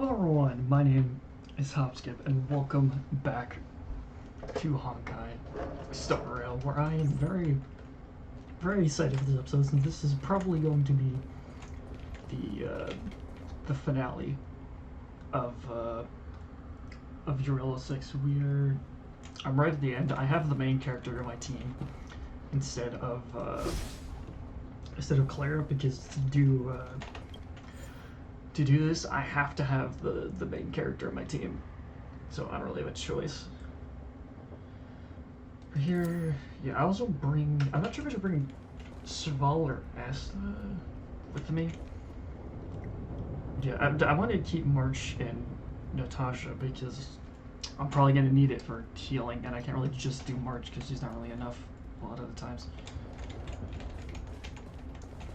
Hello everyone, my name is Hopskip and welcome back to Honkai StarRrail, where I am very excited for this episode, since this is probably going to be the finale of Euro 6. I'm right at the end. I have the main character in my team instead of Clara, because to do this, I have to have the main character in my team, so I don't really have a choice. Here, yeah, I also bring, I'm not sure if I should bring Sval or Asta with me. Yeah, I wanted to keep March and Natasha because I'm probably going to need it for healing, and I can't really just do March because she's not really enough a lot of the times.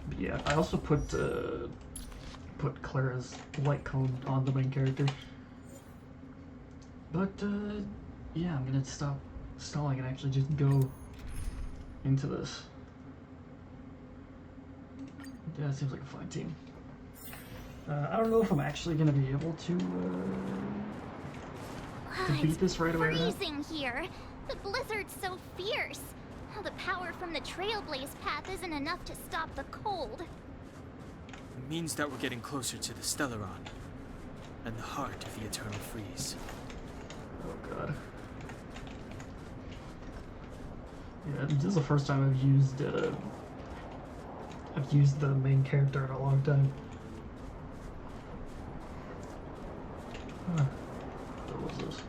But yeah, I also put Clara's light cone on the main character. But yeah, I'm gonna stop stalling and actually just go into this. Yeah, it seems like a fine team. I don't know if I'm actually gonna be able to beat this right away. It's freezing here. The blizzard's so fierce. The power from the Trailblaze path isn't enough to stop the cold. It means that we're getting closer to the StarRrail and the heart of the eternal freeze. Oh god. Yeah, this is the first time I've used the main character in a long time. Huh. What was this?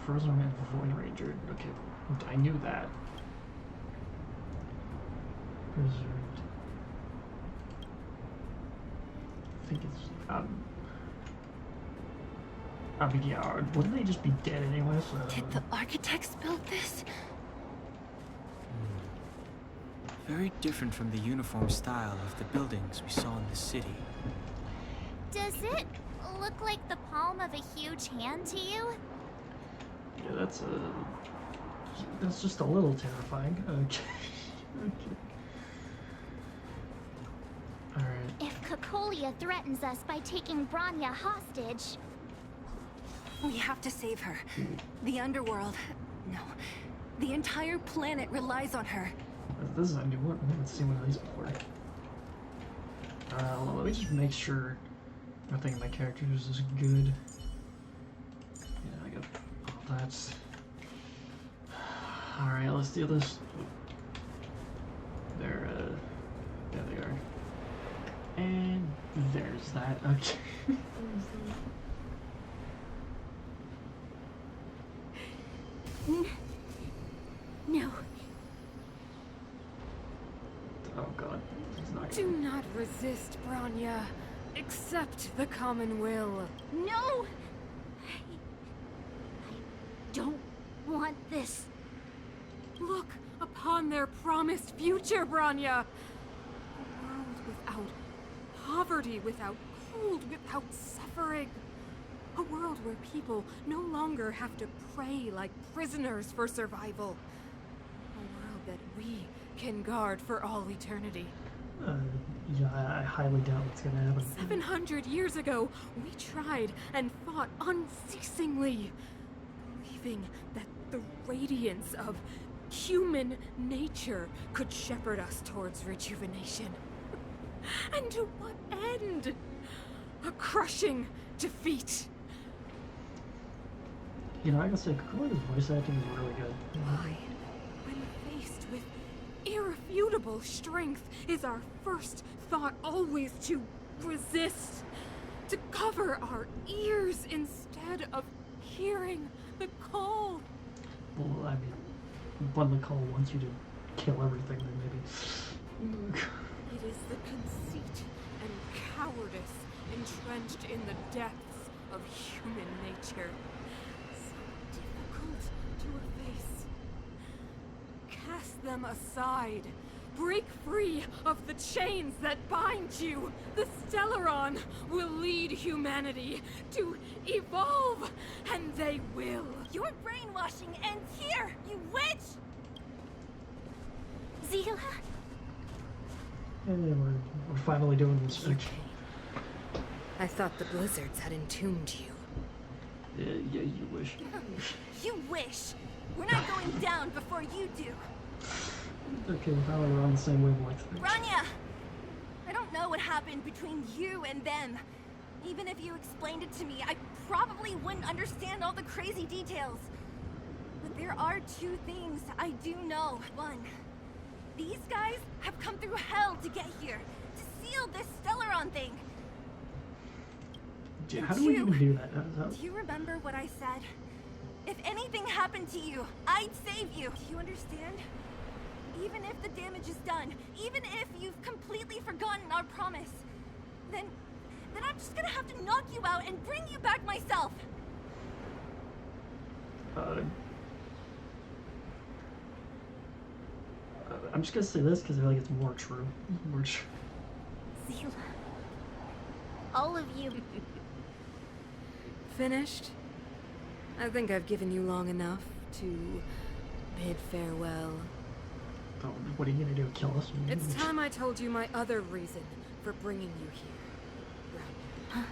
Frozen Man Void Ranger. Okay, I knew that. Blizzard. I think it's I mean, yeah, wouldn't they just be dead anyway? So did the architects build this? Very different from the uniform style of the buildings we saw in the city. Does it look like the palm of a huge hand to you? Yeah, that's just a little terrifying. Okay. Okay. Alright. If Cocolia threatens us by taking Bronya hostage... We have to save her. The underworld, no, the entire planet relies on her. This is a new one. I haven't seen one of these before. Let me just make sure nothing in my characters is good. Yeah, I got all that. Alright, let's do this. There, yeah, they are. And there's that. Okay. No. Oh god. He's not Do not resist, Bronya. Accept the common will. No! I don't want this. Look upon their promised future, Bronya. A world without poverty, without cold, without suffering. A world where people no longer have to pray like prisoners for survival. A world that we can guard for all eternity. Yeah, I highly doubt what's gonna happen. 700 years ago, we tried and fought unceasingly, believing that the radiance of human nature could shepherd us towards rejuvenation. And to what end? A crushing defeat. You know, I gotta say, Cocolia's voice acting is really good. Why, when faced with irrefutable strength, is our first thought always to resist? To cover our ears instead of hearing the call? Well, I mean, when the call wants you to kill everything, then maybe... It is the conceit and cowardice entrenched in the depths of human nature. So difficult to efface. Cast them aside. Break free of the chains that bind you. The StarRrail will lead humanity to evolve, and they will. Your brainwashing ends here, you witch! Zila? And we're finally doing this. Okay. I thought the blizzards had entombed you. Yeah, you wish. You wish. We're not going down before you do. Okay, now we're on the same wavelength. Rania! I don't know what happened between you and them. Even if you explained it to me, I probably wouldn't understand all the crazy details. But there are two things I do know. One, these guys have come through hell to get here, to seal this Stellaron thing. Yeah, how do we even do that? Do you remember what I said? If anything happened to you, I'd save you. Do you understand? Even if the damage is done, even if you've completely forgotten our promise, then I'm just gonna have to knock you out and bring you back myself. I'm just gonna say this because I feel like it's more true. More true. Seele. All of you. Finished? I think I've given you long enough to bid farewell. Oh, what are you gonna do? Kill us? It's time I told you my other reason for bringing you here, Brownie.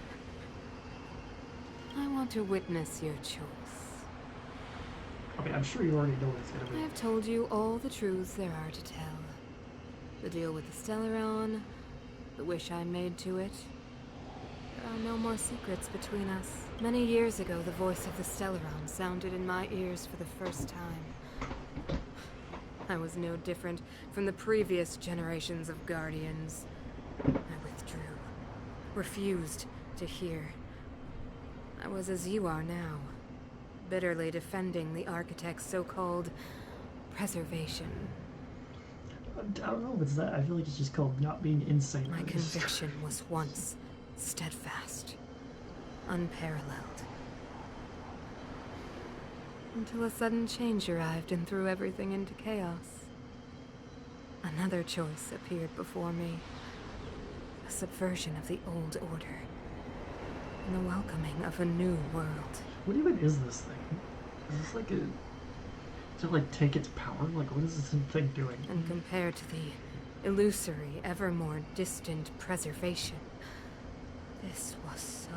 I want to witness your choice. I mean, I'm sure you already know what it's gonna I be. have told you all the truths there are to tell. The deal with the Stellaron, the wish I made to it. There are no more secrets between us. Many years ago, the voice of the Stellaron sounded in my ears for the first time. I was no different from the previous generations of Guardians. I withdrew, refused to hear. I was as you are now, bitterly defending the Architect's so-called preservation. I don't know if it's that. I feel like it's just called not being insane. My conviction was once steadfast, unparalleled. Until a sudden change arrived and threw everything into chaos. Another choice appeared before me. A subversion of the old order. And the welcoming of a new world. What even is this thing? Is this like a... to like take its power? Like what is this thing doing? And compared to the illusory, ever more distant preservation, this was so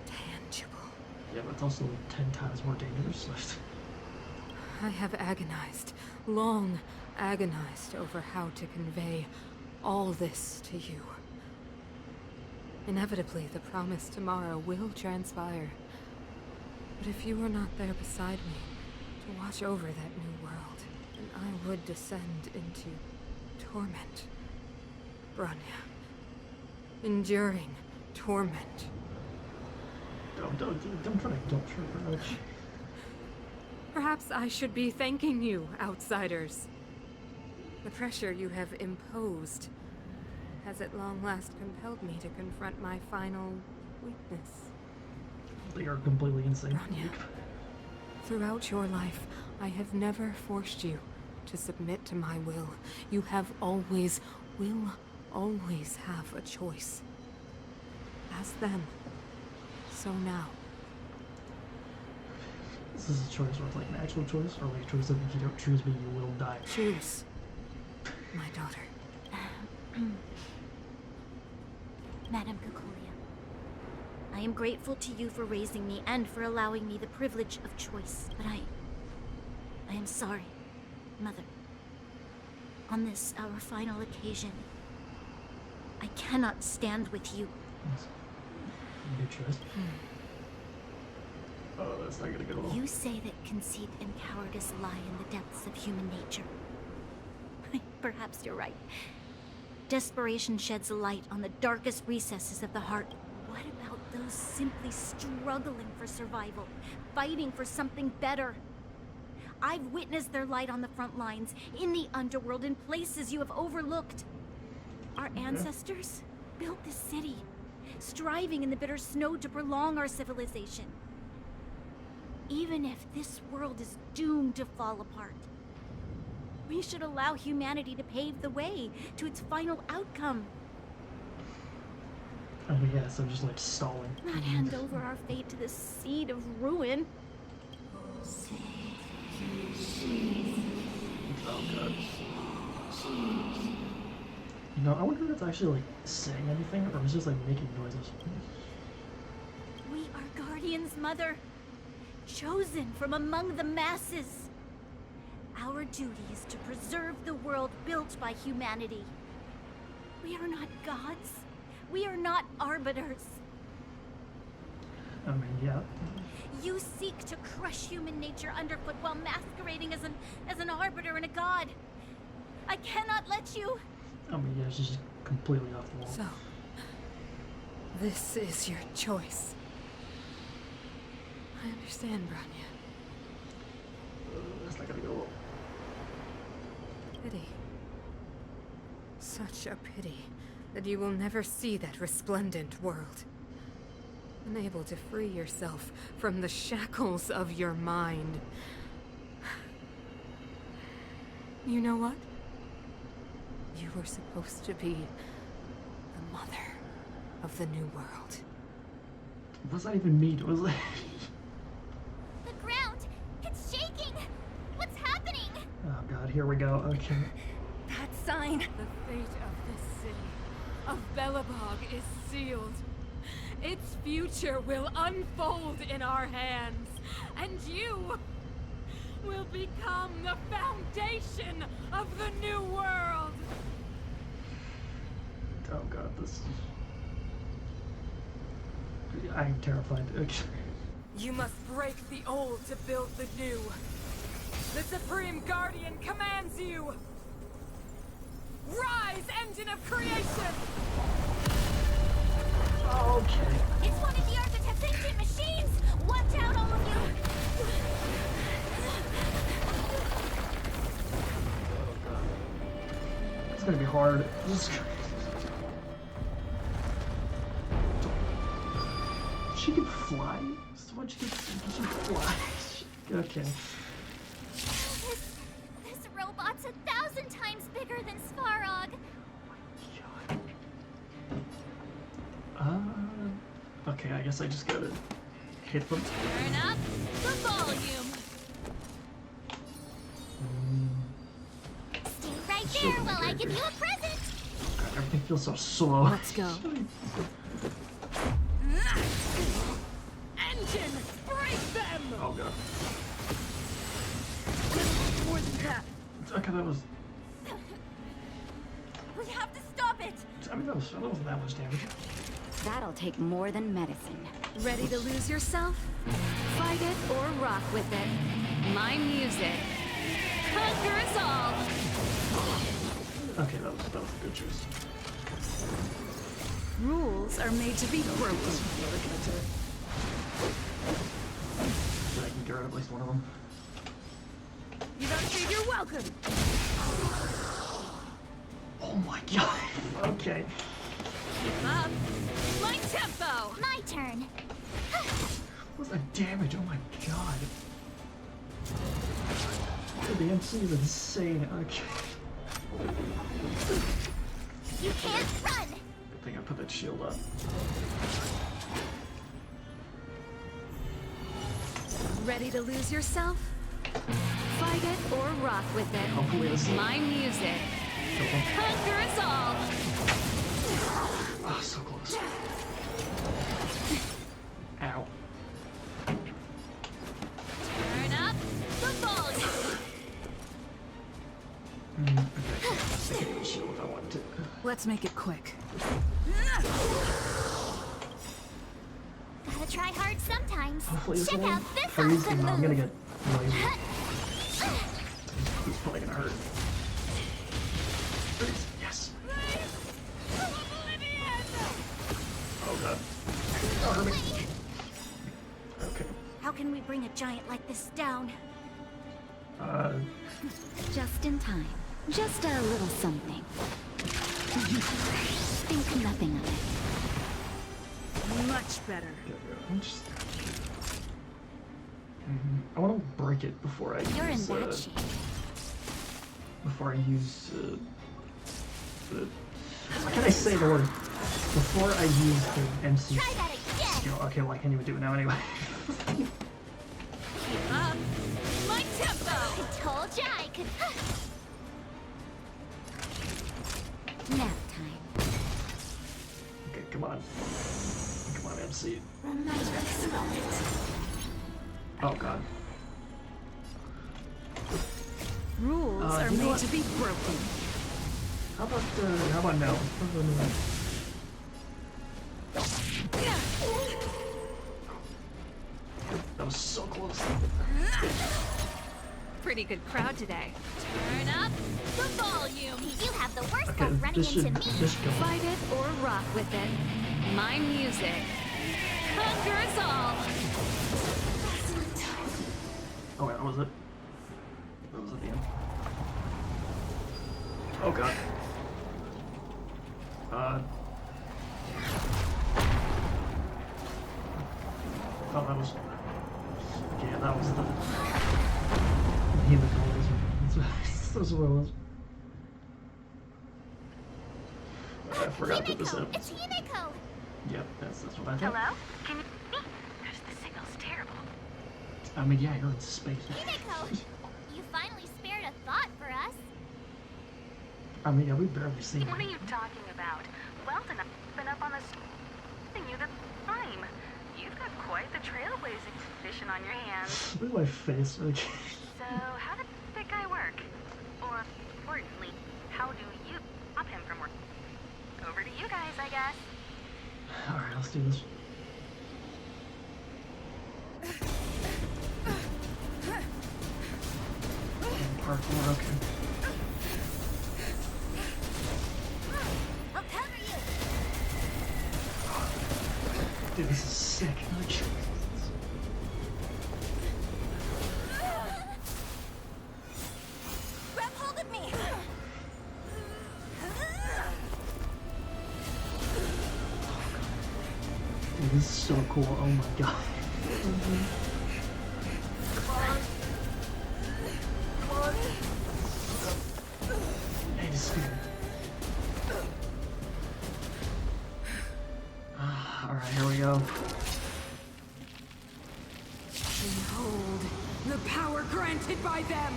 tangible. Yeah, but it's also 10 times more dangerous. I have agonized, long agonized over how to convey all this to you. Inevitably, the promised tomorrow will transpire. But if you were not there beside me to watch over that new world, then I would descend into torment. Branya. Enduring torment. Don't try to guilt trip her much. Perhaps I should be thanking you, outsiders. The pressure you have imposed has at long last compelled me to confront my final weakness. They are completely insane. Branya, throughout your life, I have never forced you to submit to my will. You have always, will always have a choice. As then, so now. This is a choice, or like an actual choice, or like a choice that if you don't choose me, you will die. Choose, my daughter. Madame Cacolia, I am grateful to you for raising me and for allowing me the privilege of choice. But I am sorry, Mother. On this, our final occasion, I cannot stand with you. Yes. Good choice. Oh, that's not gonna go well. You say that conceit and cowardice lie in the depths of human nature. Perhaps you're right. Desperation sheds a light on the darkest recesses of the heart. What about those simply struggling for survival, fighting for something better? I've witnessed their light on the front lines, in the underworld, in places you have overlooked. Our ancestors built this city, striving in the bitter snow to prolong our civilization. Even if this world is doomed to fall apart, we should allow humanity to pave the way to its final outcome. Oh yeah, so just like stalling. Not hand over our fate to the seed of ruin. Oh god. You know, I wonder if it's actually like saying anything or is it just like making noises. We are guardians, Mother. Chosen from among the masses. Our duty is to preserve the world built by humanity. We are not gods. We are not arbiters. I mean, yeah. You seek to crush human nature underfoot while masquerading as an arbiter and a god. I cannot let you. I mean, yeah, she's just completely off the wall. So, this is your choice. I understand, Branya. That's not gonna go. Pity. Such a pity that you will never see that resplendent world. Unable to free yourself from the shackles of your mind. You know what? You were supposed to be the mother of the new world. What's that even mean? Was that? The ground, it's shaking. What's happening? Oh god, here we go. Okay. That sign. The fate of this city, of BELOBOG, is sealed. Its future will unfold in our hands, and you will become the foundation of the new world. Oh god, this. I'm terrified. Okay. You must break the old to build the new. The Supreme Guardian commands you! Rise, engine of creation! Okay. It's one of the Architect's ancient machines! Watch out, all of you! It's gonna be hard. She can fly? So much can she fly? Okay. This robot's 1,000 times bigger than StarRrail. Okay, I guess I just gotta hit them. Turn up the volume. Stay right So there while I big. give you a present. God, everything feels so slow. Let's go. Engine, break them! Oh god. More than that. Okay, that was. We have to stop it. I mean, that wasn't that much damage. That'll take more than medicine. Ready to lose yourself? Fight it or rock with it. My music. Conquer us all! Okay, that was a good choice. Rules are made to be broken. I can get rid of at least one of them. You don't say you're welcome! Oh my god. Okay. Keep up! My tempo! My turn. What's the damage? Oh my god. Dude, the MC is insane. Okay. You can't run. Good thing I put that shield up. Ready to lose yourself? Fight it or rock with it. Hopefully this is. My music. Kill them. Conquer us all! Ah, so close. Ow. Turn up the volume! Okay. I can use shield if I want to. Let's make it quick. Gotta try hard sometimes. Hopefully this Check won't out this freeze awesome and I'm gonna move. get lazy. He's probably gonna hurt. Freeze. Yes. Oh god. Oh, hurt me. Okay. How can we bring a giant like this down? Just in time. Just a little something. Think nothing of it. Much better. I'm just. I want to break it before I You're in use. bad shape. Before I use the. How can I say the word? Before I use the MC Try that again. skill. Okay, well I can't even do it now anyway. Keep up! My tempo! I told ya I could. Nap Come on, MC. Oh god. Rules are you know made what? to be broken. How about now? That was so close. Pretty good crowd today. Turn up the volume. You have the worst Okay, luck running this into should me. just go. Fight it or rock with it. My music conquers all. Oh wait, what was it? That was at the end. Oh god. Oh, that was. Yeah, that was the. Hematologism. That's what it was. I forgot that this Himeko! happened. It's Himeko! Yep, that's what I thought. Hello? Can you hear me? The signal's terrible. I mean, yeah, you're in space. Himeko! You finally spared a thought for us. I mean, yeah, we barely seen What are it. you talking about? Weldon, I've been up on the thing you the time. You've got quite the trailblazing mission on your hands. Look at my face. Like, So, how did that guy work? Or, importantly, how do you stop him from working? Over to you guys, I guess. alright, let's do this. Parkour, okay. I'll cover you! Dude, this is sick. Like, Grab hold of me. dude, this is so cool. Oh my god. Hey, this is good. Alright, here we go. Behold the power granted by them.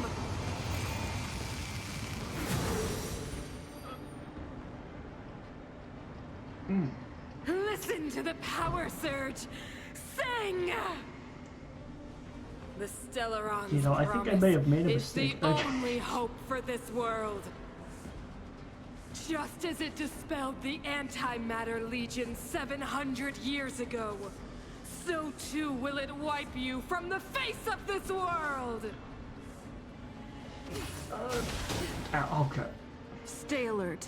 Listen to the power surge. Sing! The Stellaron's You know, I think I promise may have made a is the mistake. Okay. only hope for this world. Just as it dispelled the Antimatter Legion 700 years ago, so too will it wipe you from the face of this world! Okay. Stay alert.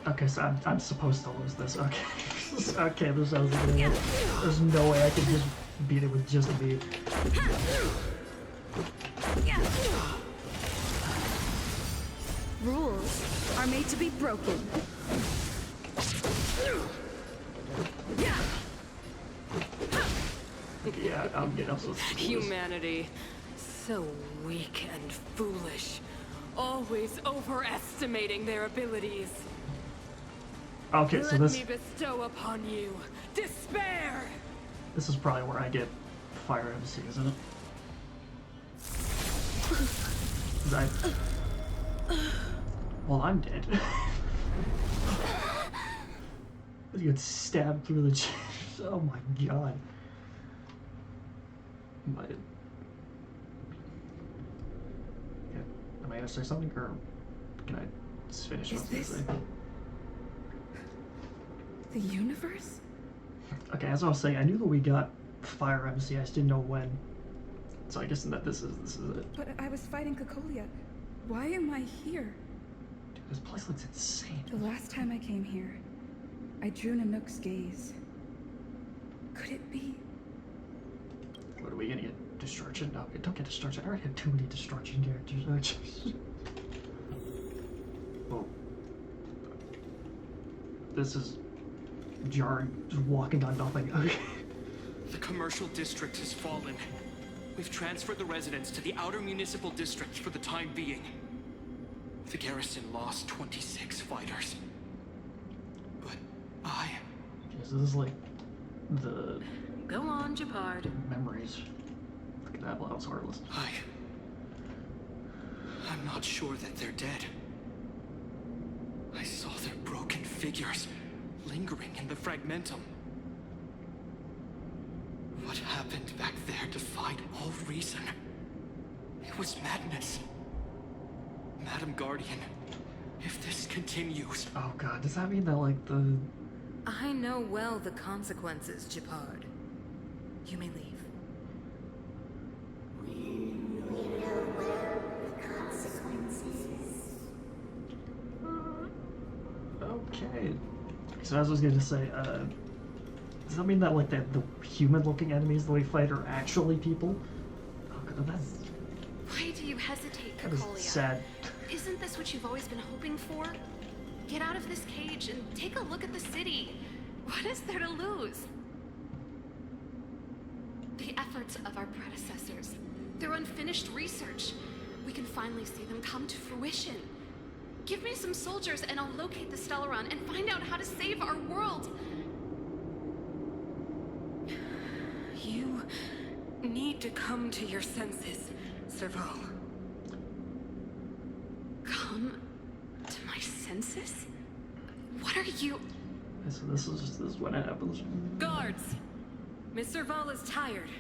Okay, so I'm supposed to lose this. Okay. Okay, this sounds good. There's no way I can just beat it with just a beat. Rules are made to be broken. Yeah, I'm getting also Humanity, so weak and foolish, always overestimating their abilities. Okay, so Let me bestow upon you despair! this is probably where I get Fire MC, isn't it? 'Cause well, I'm dead. You get stabbed through the chest. Oh my god. Am I gonna say something, or can I just finish what I was gonna say? The universe? Okay, as I was saying, I knew that we got Fire MC, I just didn't know when. So I guess that this is it. But I was fighting Kokolia. Why am I here? Dude, this place looks insane. The last time I came here, I drew Nanook's gaze. Could it be? What are we gonna get? Destruction? No, don't get destruction. I already had too many destruction characters. Well, this is jarring, just walking on nothing. Okay. The commercial district has fallen. We've transferred the residents to the outer municipal district for the time being. The garrison lost 26 fighters. But I... Okay, so this is like the Go on, Japard. memories. Look at that, well, that was heartless. I'm not sure that they're dead. I saw their broken figures, lingering in the fragmentum. What happened back there defied all reason. It was madness. Madam Guardian, if this continues... Oh god, does that mean that, like, the... I know well the consequences, Japard. You may leave. Okay. So as I was going to say, does that mean that, like, the human-looking enemies that we fight are actually people? Oh god, that's... Why do you hesitate, That is Cocolia? sad. Isn't this what you've always been hoping for? Get out of this cage and take a look at the city. What is there to lose? The efforts of our predecessors, their unfinished research. We can finally see them come to fruition. Give me some soldiers and I'll locate the Stellaron and find out how to save our world. You need to come to your senses, Serval. Come to my senses? What are you... So this is what happens. Guards! Miss Serval is tired.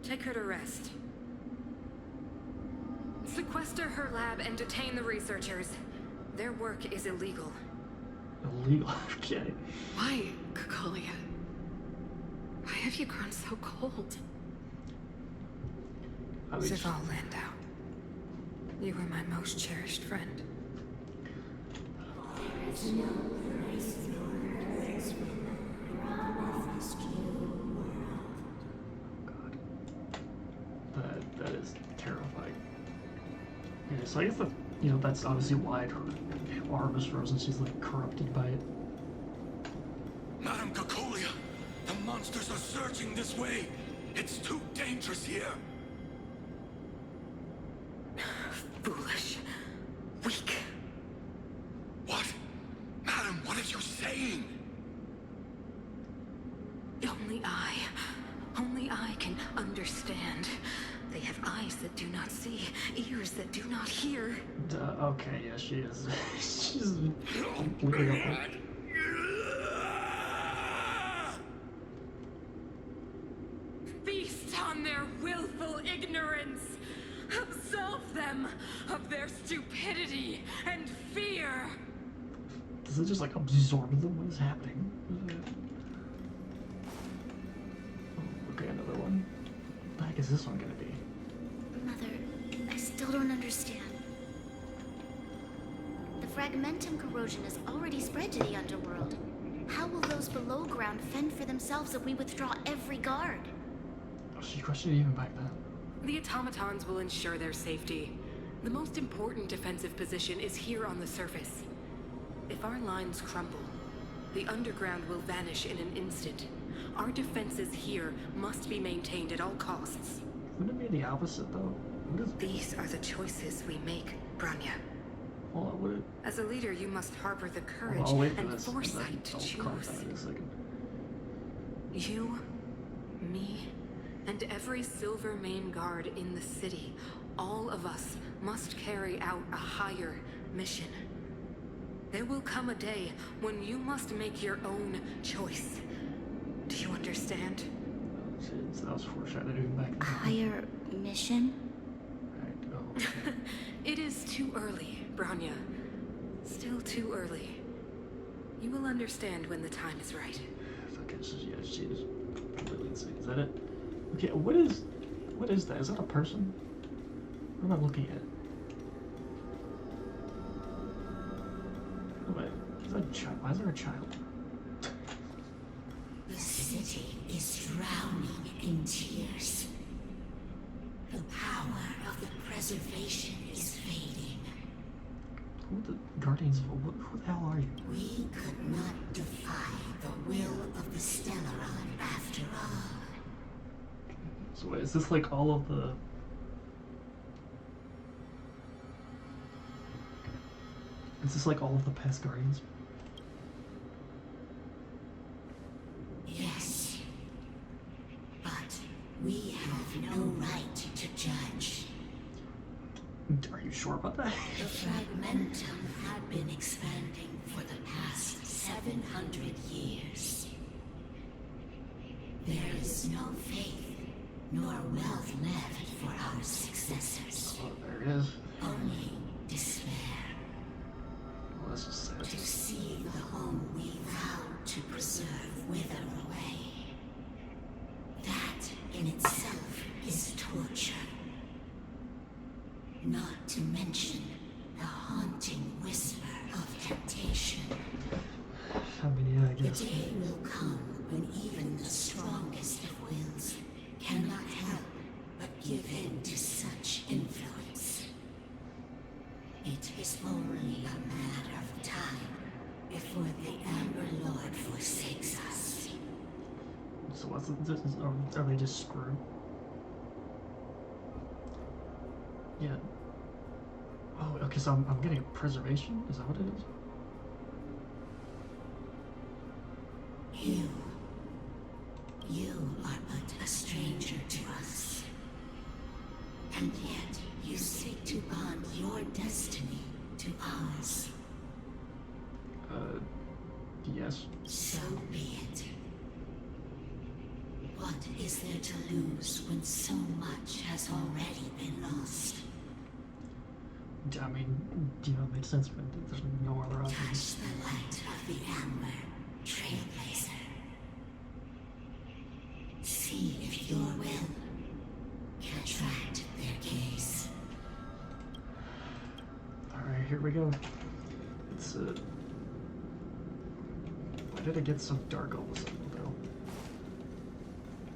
Take her to rest. Sequester her lab and detain the researchers. Their work is illegal. Illegal? Okay. Why, Cocolia? Why have you grown so cold? I mean, Serval Landau. You were my most cherished friend. God. That is terrifying. Yeah, so I guess that, you know, that's obviously why her arm is frozen. She's, like, corrupted by it. Madam Cocolia, the monsters are surging this way. It's too dangerous here. Foolish. Weak. What? Madam, what are you saying? Only I can understand. They have eyes that do not see, ears that do not hear. Okay, yeah, she is. She's completely up. Feast on their willful ignorance. Absolve them of their stupidity and fear. Does it just, like, absorb them? What is happening? Oh, okay, another one. What the heck is this one gonna be? Mother, I still don't understand. The fragmentum corrosion has already spread to the underworld. How will those below ground fend for themselves if we withdraw every guard? Oh, she questioned it even back then. The automatons will ensure their safety. The most important defensive position is here on the surface. If our lines crumble, the underground will vanish in an instant. Our defenses here must be maintained at all costs. Wouldn't it be the opposite, though? What is... These are the choices we make, Branya. Well, would it... As a leader, you must harbor the courage I'll wait for and this, foresight to I'll comment choose. on it in a second. You, me, and every Silver Main guard in the city, all of us must carry out a higher mission. There will come a day when you must make your own choice. Do you understand? Jeez, that was foreshadowing back then. Higher mission? Right, oh, okay. It is too early, Branya. Still too early. You will understand when the time is right. Okay, so yeah, she is completely insane. Is that it? Okay, what is that? Is that a person? What am I looking at? Wait, is that a child? Why is there a child? The city is drowning in tears. The power of the preservation is fading. Who the Guardians? Who the hell are you? We could not defy the will of the Stellaron after all. So wait, is this like all of the... Is this like all of the past Guardians? Yes. But we have no right to judge. Are you sure about that? The fragmentum had been expanding for the past 7 700 years. There is no faith nor wealth left for our successors. Oh, there it is. Only despair. Well, that's just sad. To see the home we vowed to preserve wither away. That in itself is torture. Not to mention the haunting whisper of temptation. I mean, yeah, I guess. The day will come when even the strongest of wills cannot help but give in to such influence. It is only a matter of time before the Amber Lord forsakes us. So what's this? Are they just screwed? Yeah. Oh, okay. So I'm getting preservation. Is that what it is? You are but a stranger to us. And yet you seek to bond your destiny to ours. Yes. So be it. What is there to lose when so much has already been lost? I mean, you know, it makes sense, but there's no other option. Touch the light of the Amber, Trailblazer. See if your will can attract their gaze. Alright, here we go. It's, why did it get so dark all of a sudden, though?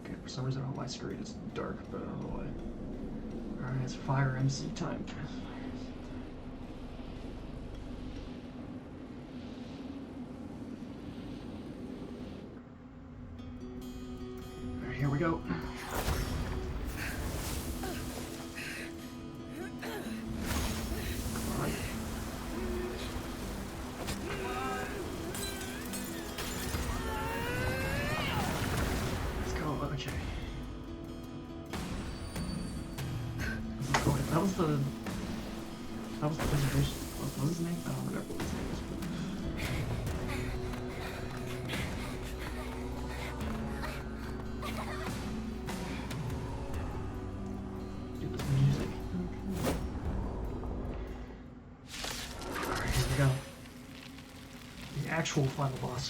Okay, for some reason on my screen it's dark, but I don't know why. Alright, it's Fire MC time. Alright, here we go. Okay. That was the preservation. What was his name? I don't remember what his name is. Dude, this music. Alright, here we go. The actual final boss.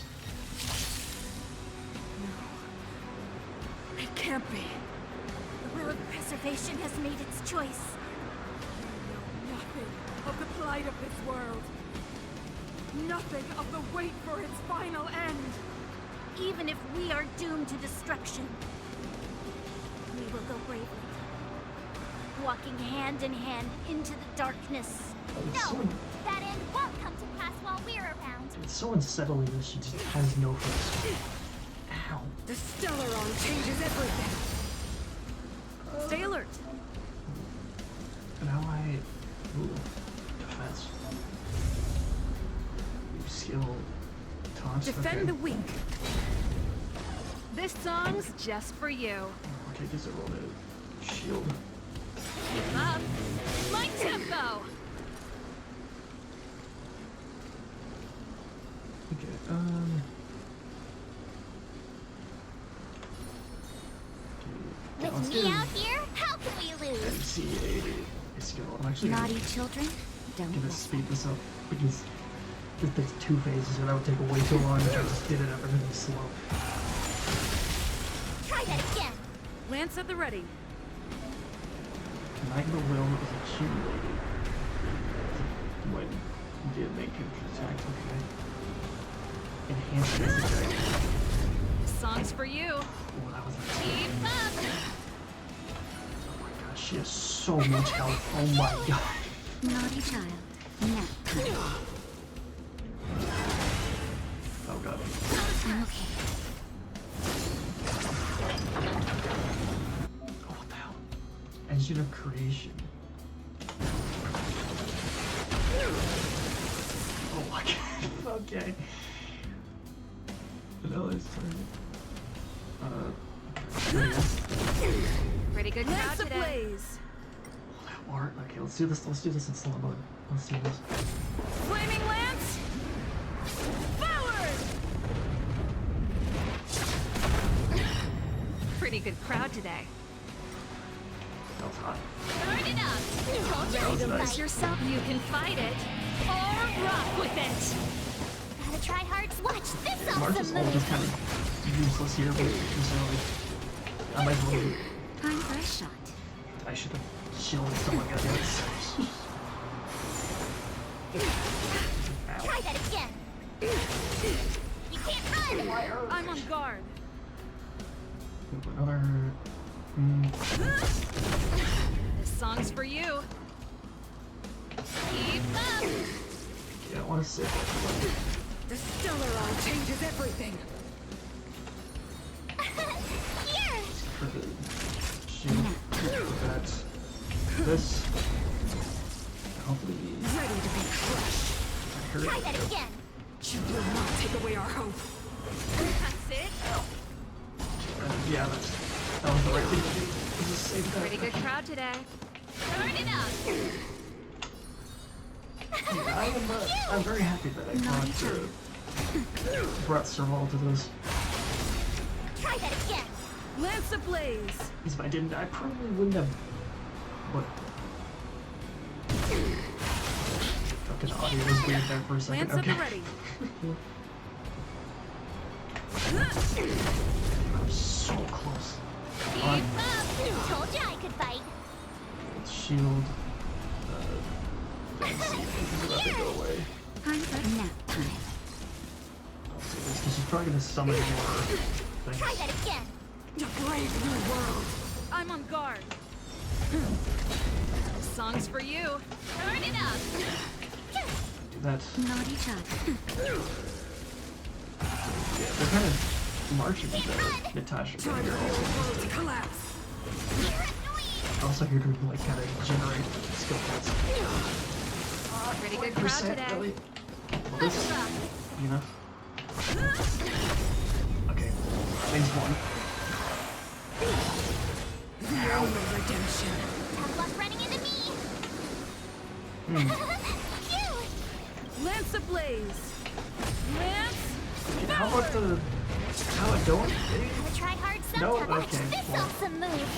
Can't be. The will of preservation has made its choice. I know nothing of the plight of this world. Nothing of the wait for its final end. Even if we are doomed to destruction, we will go bravely, walking hand in hand into the darkness. No, that end won't come to pass while we're around. It's so unsettling that she just has no face. Ow. The StarRrail changes everything. Stay alert. Now I... Ooh. Defense. Skill. Taunts. Defend okay. the weak. This song's just for you. Okay, guess I rolled a shield. Give up. My tempo. Okay, With me out here, how can we lose? MC skill. I'm actually Naughty children, don't gonna let speed this up because this takes 2 phases and that would take way too long if I just did it up really slow. Try that again. Lance at the ready. Magma will is accumulated when the main character attacks. Okay. Enhanced basic attack. Song's for you. Oh, that was Keep up. Oh my god, she has so much health. Oh my god. Naughty child. Nap time. Oh god. I'm okay. Oh, what the hell? Engine of creation. Oh my god. Okay. No, it's Pretty good crowd today. Blaze. Oh, that art. Okay, let's do this. Let's do this in slow mode. Let's do this. Flaming lance. Forward. good crowd today. That was hot. Turn it up. Told you That I was could nice. fight. Yourself, you can fight it, or rock with it. Gotta try hard. Watch this Marsh's awesome ult is move. kind of useless here, but necessarily. I might as well. Time for a shot. I should have shielded someone got this. Try that again. You can't run. I'm on guard. Another. This song's for you. Keep up. Yeah, I want to save that. The StarRrail changes everything. Here. For the shield. That. This. Hopefully. Ready to be crushed. I heard Try it. that again. You will not take away our hope. That's it. Yeah, that was the right thing to do. Just save that. Pretty good crowd today. Turn it up. Yeah, I'm very happy that I brought Serval to this. Try that again. Lance ablaze. Because if I didn't, I probably wouldn't have. What? Okay, the audio was weird there for a second. Lance at Okay. the ready. I'm so close. Keep up. Told you I could fight. Shield. Let's see if we can let it go away. Time for nap time. I'll do this because she's probably gonna summon more things. Try that again. A brave new world. I'm on guard. This song's for you. Turn it up. Do that. Naughty child. Yeah, they're kind of marching to Natasha. Time for the old world to collapse. Also, here to like kind of generate skill points. Pretty good crowd today. Really? Well, this, you know. Okay, things one. The only redemption. Have luck running into me. Phew. Lance ablaze. Lance. How about the... How it going? Gotta try hard No, sometime. Watch okay, this well. awesome move.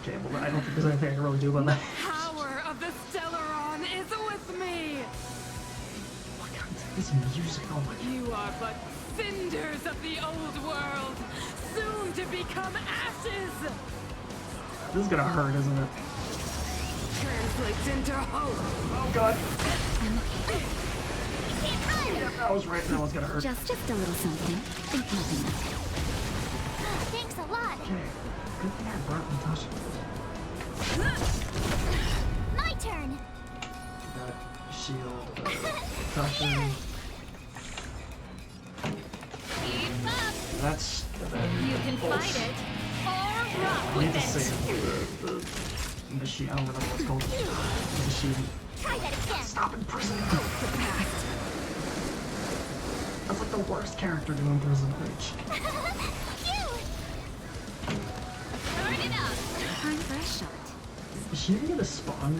Okay, well, I don't think there's anything I can really do about that. Power of the StarRrail is with me. Oh god, this music, oh my god. You are but cinders of the old world, soon to become ashes. This is gonna hurt, isn't it? Translates into hope. Oh god. Yeah, I was right, that one's gonna hurt. Just a little something. Think nothing of it. Thanks a lot. Okay, good thing I brought Natasha. My turn. That shield, Natasha. Keep up. That's... You can fight it, or rock I need with to it. save the machine, I don't remember what it's called. The machine. Try that again. Stop imprisoning the past. That's like the worst character to imprison. Phew. Turn it up. Time for a shot. Is she even gonna spawn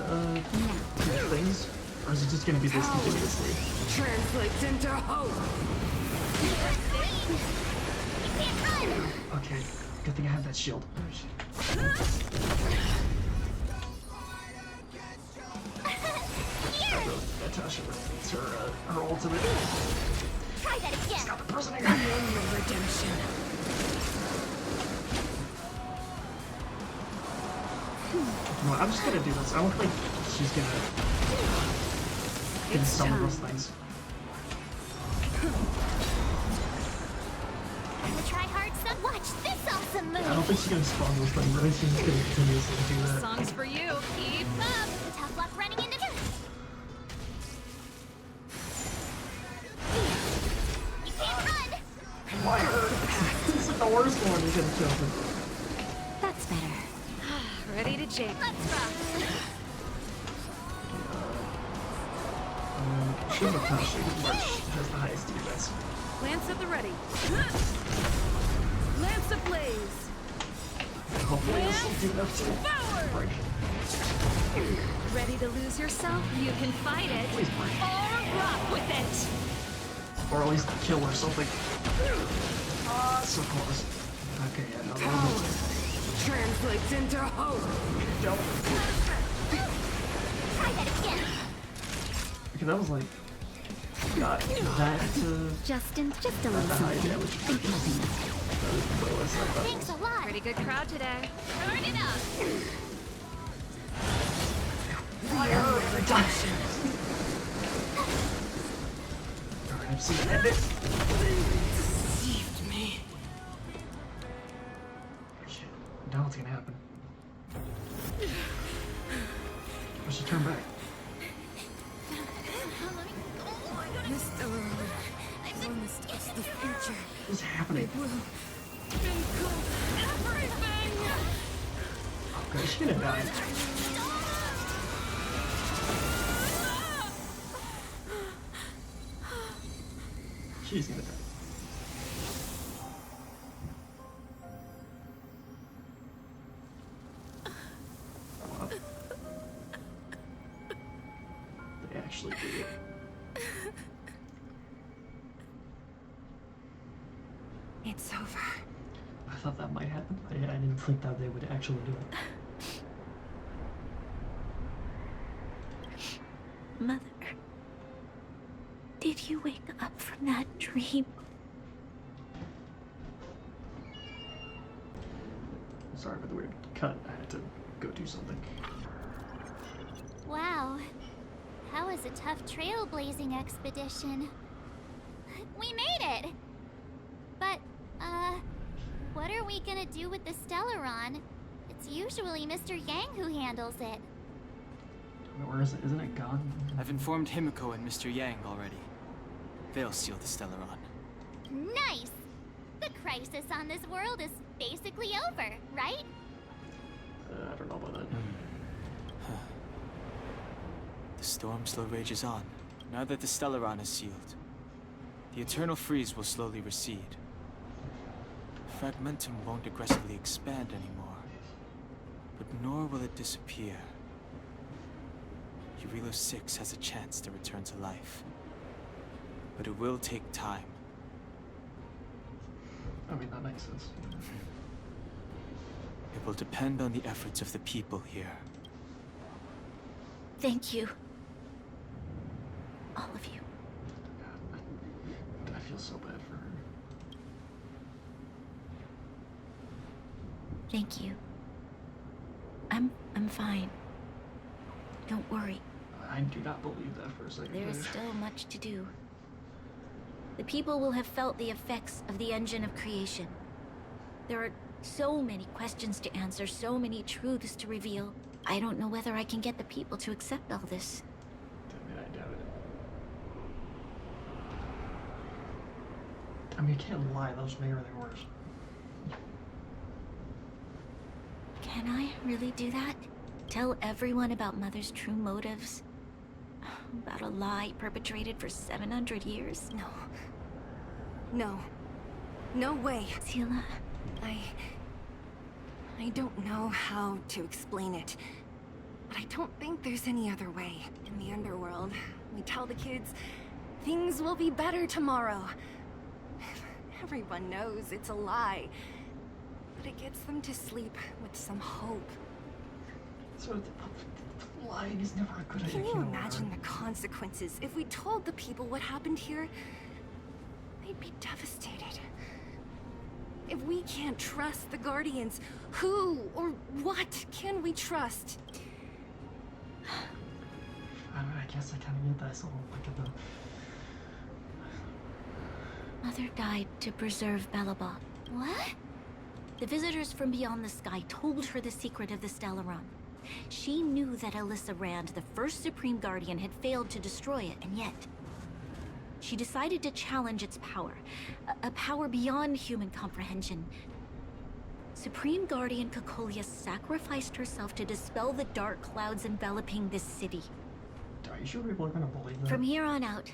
things? Or is it just gonna be this continuously? Translates into hope. You can't run. Okay, good thing I have that shield. Here. Natasha needs her ultimate. Try that again. Stop imprisoning The her! only redemption. You know what, I'm just gonna do this. I don't think she's gonna get some of those things. Gotta try hard some. Watch this awesome move. I don't think she's gonna spawn those things, right? She's just gonna continuously do that. Song's for you. Keep up. Tough luck running into me. You can't run. Why her? This is the worst one you could have chosen. That's better. Ready to jam. Let's rock. She's Natasha, who has the highest defense. Lance at the ready. Lance ablaze. Hopefully this will do enough to Forward. break. Ready to lose yourself? You can fight it, Please break. or Rock with it! Or at least kill or something. Ah, so close. Okay, yeah, no, Power translates into hope. Don't. Try that again. Okay, that was like not that Justin, just a little not high something. damage. Thanks a lot. Pretty good crowd today. Turn it up. Fire reduction. Alright, I've seen it. Deceived me. Shit, now what's gonna happen? I should turn back. Mr. Promised us the future. What's happening? It will include everything. Oh god, she's gonna die. She's gonna die. Wow. They actually did it. It's over. I thought that might happen. I didn't think that they would actually do it. Mother, did you wake up from that dream? Sorry for the weird cut. I had to go do something. Wow. That was a tough trailblazing expedition. We made it! But, what are we gonna do with the Stellaron? It's usually Mr. Yang who handles it. Where is it? Isn't it gone? I've informed Himiko and Mr. Yang already. They'll seal the Stellaron. Nice! The crisis on this world is basically over, right? I don't know about that. The storm still rages on. Now that the Stellaron is sealed, the eternal freeze will slowly recede. Fragmentum won't aggressively expand anymore, but nor will it disappear. Urilo 6 has a chance to return to life, but it will take time. I mean, that makes sense. It will depend on the efforts of the people here. Thank you. All of you. I feel so bad for her. Thank you. I'm fine. Don't worry. I do not believe that for a second. There is still much to do. The people will have felt the effects of the engine of creation. There are so many questions to answer, so many truths to reveal. I don't know whether I can get the people to accept all this. I doubt it. I mean, you can't lie, those make everything worse. Can I really do that? Tell everyone about Mother's true motives? About a lie perpetrated for 700 years? No. No. No way. Sila, I don't know how to explain it, but I don't think there's any other way. In the underworld, we tell the kids, things will be better tomorrow. Everyone knows it's a lie, but it gets them to sleep with some hope. So, lying is never a good idea. Can you imagine the consequences if we told the people what happened here? They'd be devastated. If we can't trust the Guardians, who or what can we trust? I guess I kind of get that. So, like at the... Mother died to preserve BELOBOG. What? The visitors from beyond the sky told her the secret of the Stellaron. She knew that Alyssa Rand, the first Supreme Guardian, had failed to destroy it, and yet... she decided to challenge its power. A power beyond human comprehension. Supreme Guardian Cocolia sacrificed herself to dispel the dark clouds enveloping this city. Are you sure people are gonna believe that? From here on out,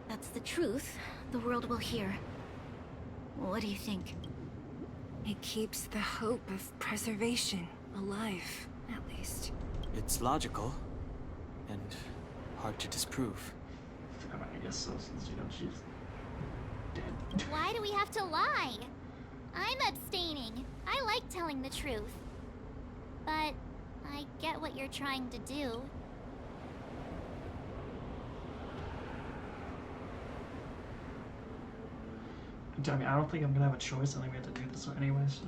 that's the truth the world will hear. What do you think? It keeps the hope of preservation alive, at least. It's logical, and Hard to disprove. I mean, I guess so, since, you know, she's dead. Why do we have to lie? I'm abstaining. I like telling the truth. But I get what you're trying to do. I mean, I don't think I'm gonna have a choice. I think we have to do this anyway, so...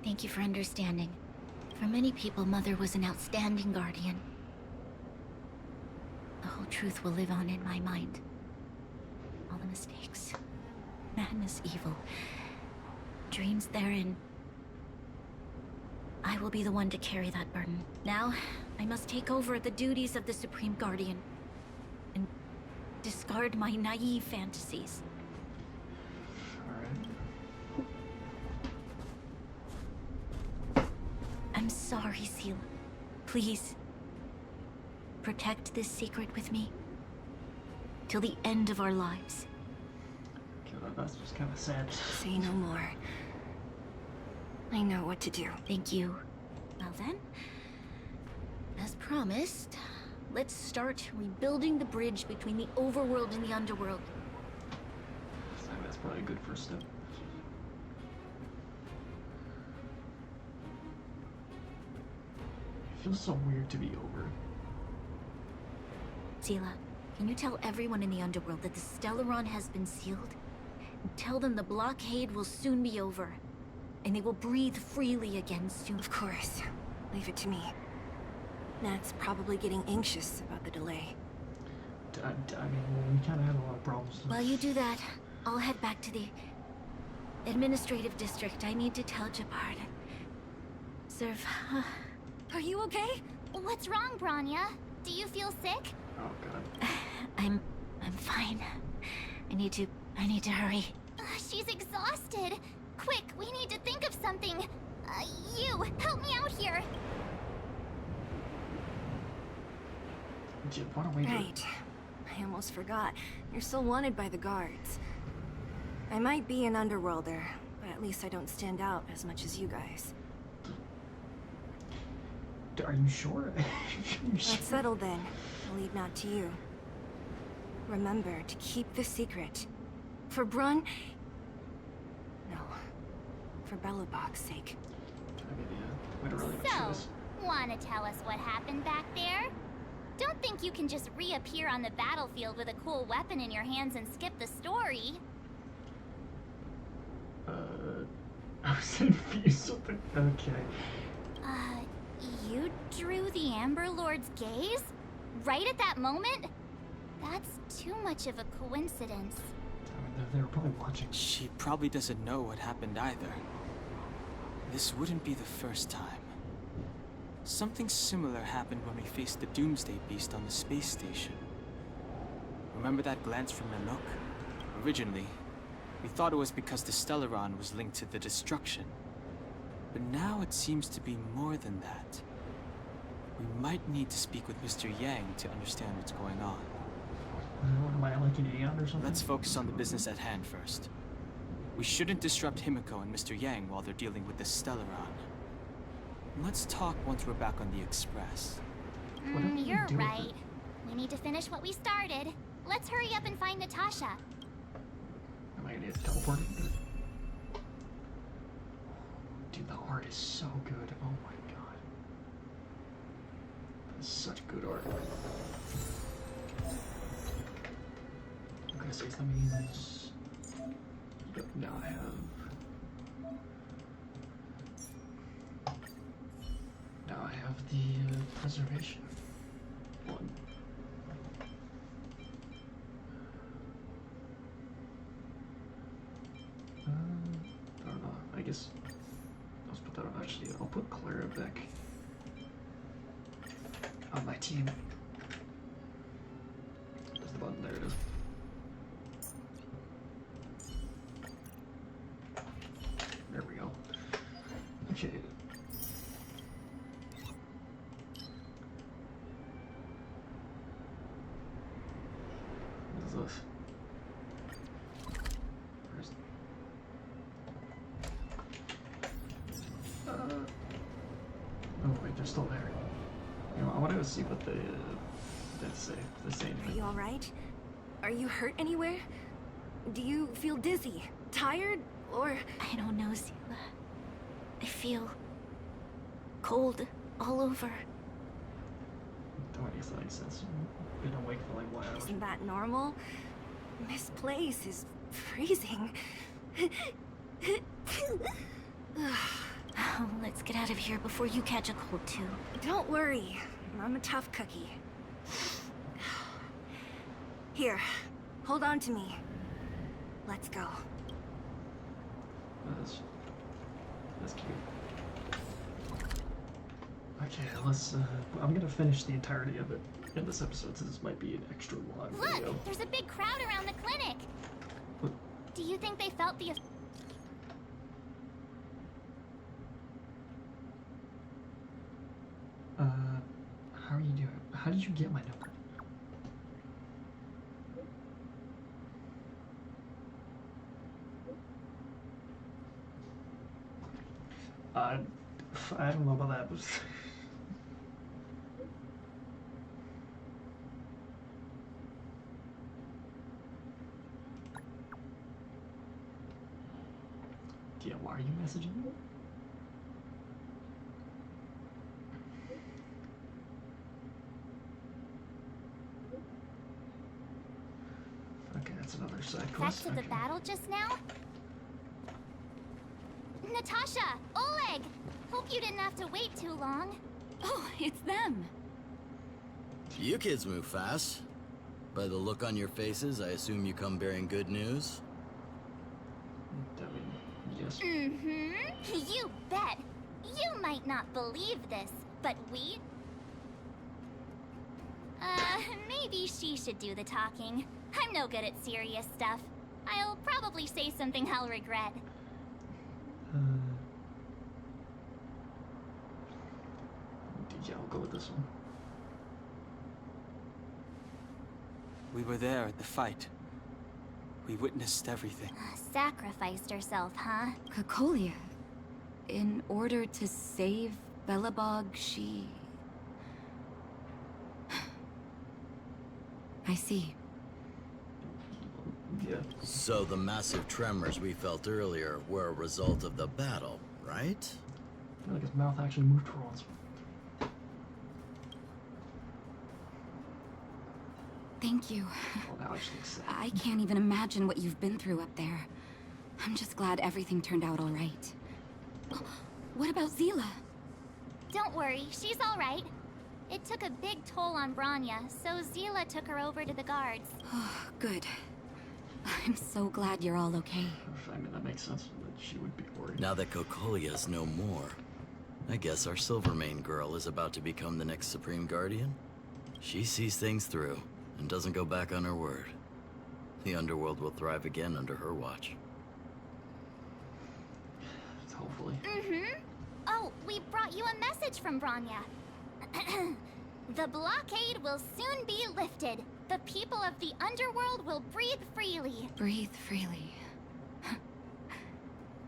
Thank you for understanding. For many people, Mother was an outstanding guardian. The whole truth will live on in my mind. All the mistakes, madness, evil, dreams therein. I will be the one to carry that burden. Now, I must take over the duties of the Supreme Guardian and discard my naive fantasies. I'm sorry, Seela. Please, protect this secret with me till the end of our lives. Okay, that's just kind of sad. Say no more. I know what to do. Thank you. Well then, as promised, let's start rebuilding the bridge between the overworld and the underworld. So that's probably a good first step. It feels so weird to be over. Seela, can you tell everyone in the underworld that the StarRrail has been sealed? And tell them the blockade will soon be over, and they will breathe freely again soon. Of course. Leave it to me. Nat's probably getting anxious about the delay. I mean, well, we kind of had a lot of problems. While you do that, I'll head back to the administrative district. I need to tell Jabard. Serve. Are you okay? What's wrong, Branya? Do you feel sick? Oh god. I'm fine. I need to hurry. She's exhausted. Quick, we need to think of something. You, help me out here. What a way to... Right. I almost forgot. You're still wanted by the guards. I might be an underworlder, but at least I don't stand out as much as you guys. Are you sure? Let's settle then. I'll leave Nat to you. Remember to keep the secret. For Brun... No. For Belobog's sake. We don't really have a So, choice. wanna tell us what happened back there? Don't think you can just reappear on the battlefield with a cool weapon in your hands and skip the story. I was confused with the... Okay. You drew the Amber Lord's gaze? Right at that moment? That's too much of a coincidence. I mean, they were probably watching. She probably doesn't know what happened either. This wouldn't be the first time. Something similar happened when we faced the Doomsday Beast on the space station. Remember that glance from Nanook? Originally, we thought it was because the StarRrail was linked to the destruction. But now it seems to be more than that. We might need to speak with Mr. Yang to understand what's going on. Am I like an Aeon or something? Let's focus on the business at hand first. We shouldn't disrupt Himiko and Mr. Yang while they're dealing with the StarRrail. Let's talk once we're back on the Express. You're right. We need to finish what we started. Let's hurry up and find Natasha. Am I gonna teleport? Dude, the art is so good. Oh my god. This is such good art. Okay, so that means... Yep, now I have... Now I have the preservation one. I don't know. I guess let's put that on. Actually, I'll put Clara back on my team. There's the button. There it is. There we go. Okay. What is this? Where's... Oh wait, they're still there. You know, I go see what they say. If they say Are anything. you alright? Are you hurt anywhere? Do you feel dizzy, tired, or... I don't know, Zila. I feel cold all over. Don't make any sense. Been awake for like 1 hour. Isn't that normal? This place is freezing. Oh, let's get out of here before you catch a cold too. Don't worry, I'm a tough cookie. Here, hold on to me. Let's go. That's cute. Okay, let's. I'm gonna finish the entirety of it in this episode, since this might be an extra long video. Look, there's a big crowd around the clinic. What? Do you think they felt the... How are you doing? How did you get my number? I don't know about that, but yeah, why are you messaging me? Okay, that's another side Back quest. to the battle just now? Natasha! Oleg! Hope you didn't have to wait too long. Oh, it's them. You kids move fast. By the look on your faces, I assume you come bearing good news? Yes. Mm-hmm. You bet. You might not believe this, but we... maybe she should do the talking. I'm no good at serious stuff. I'll probably say something I'll regret. Yeah, I'll go with this one. We were there at the fight. We witnessed everything. Sacrificed herself, huh? Cocolia. In order to save Belobog, she... I see. Yeah. So the massive tremors we felt earlier were a result of the battle, right? I feel like his mouth actually moved for once. Thank you. Well, now I just look sad. I can't even imagine what you've been through up there. I'm just glad everything turned out all right. What about Zila? Don't worry, she's all right. It took a big toll on Branya, so Zila took her over to the guards. Oh, good. I'm so glad you're all okay. I mean, that makes sense that she would be worried. Now that Cocolia's no more, I guess our Silvermane girl is about to become the next Supreme Guardian? She sees things through and doesn't go back on her word. The underworld will thrive again under her watch. Hopefully. Mm-hmm. Oh, we brought you a message from Branya. The blockade will soon be lifted. The people of the underworld will breathe freely. Breathe freely.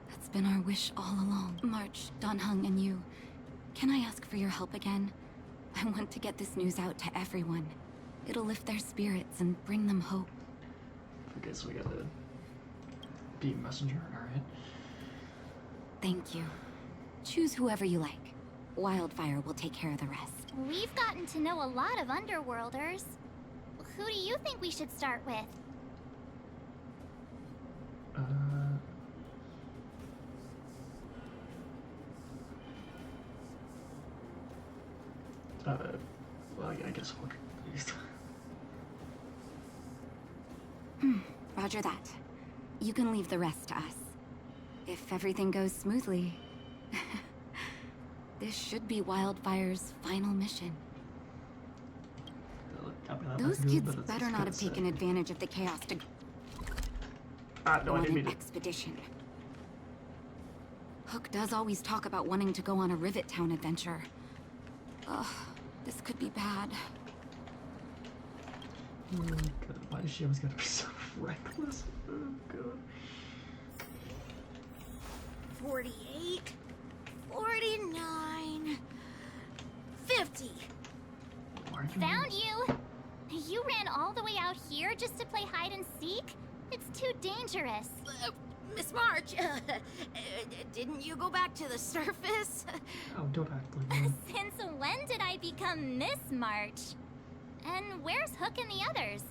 That's been our wish all along. March, Donhung, and you. Can I ask for your help again? I want to get this news out to everyone. It'll lift their spirits and bring them hope. Okay, so we gotta be a messenger, alright? Thank you. Choose whoever you like. Wildfire will take care of the rest. We've gotten to know a lot of underworlders. Who do you think we should start with? Well, yeah, I guess Hook, please. Roger that. You can leave the rest to us. If everything goes smoothly, this should be Wildfire's final mission. Those kids better not have taken advantage of the chaos to no, I go on didn't mean an to. expedition. Hook does always talk about wanting to go on a Rivet Town adventure. Ugh, this could be bad. Oh, God, why does she always gotta be so reckless? Oh, God. 48, 49, 50. Aren't you? Found you! You ran all the way out here just to play hide and seek? It's too dangerous. Miss March, didn't you go back to the surface? Oh, don't act like that. Since when did I become Miss March? And where's Hook and the others?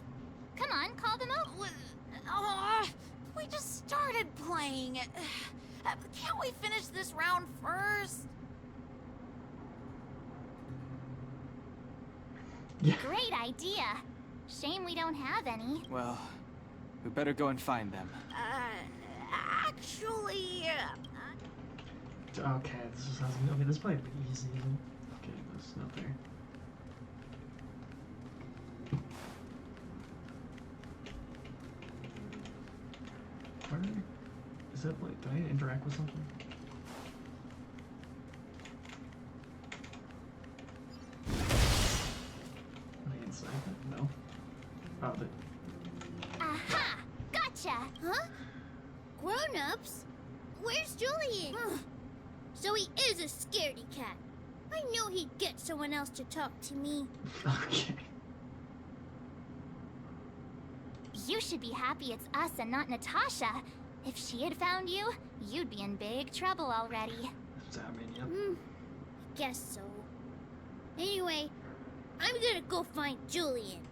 Come on, call them out. We just started playing. Can't we finish this round first? Yeah. Great idea. Shame we don't have any. Well, we better go and find them. Actually... Okay, this is okay, this might be easy. Okay, that's not there. Where is that like, did I interact with something? Am I inside that? No. Oh, Aha! Gotcha! Huh? Grown-ups? Where's Julian? So he is a scaredy cat. I knew he'd get someone else to talk to me. okay. You should be happy it's us and not Natasha. If she had found you, you'd be in big trouble already. I mean, yep. Guess so. Anyway, I'm gonna go find Julian.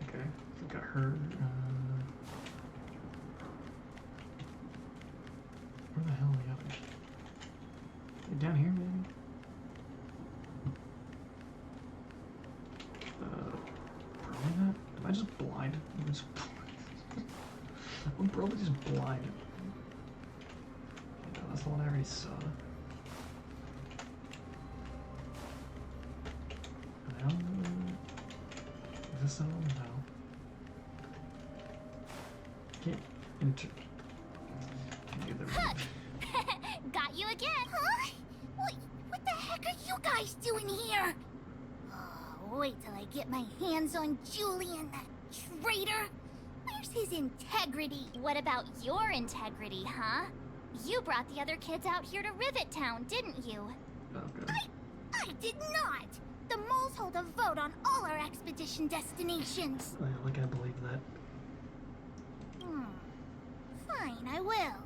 Okay, I got her. Where the hell are the others? They're down here, maybe? Probably not. Am I just blind? I'm probably just blind. No, that's the one I already saw. No. Is this the one? No. Can't enter. Hook! Got you again! Huh? What the heck are you guys doing here? Oh, wait till I get my hands on Julian, that traitor! Where's his integrity? What about your integrity, huh? You brought the other kids out here to Rivet Town, didn't you? Okay. I did not! The moles hold a vote on all our expedition destinations. Like I believe that. Fine, I will.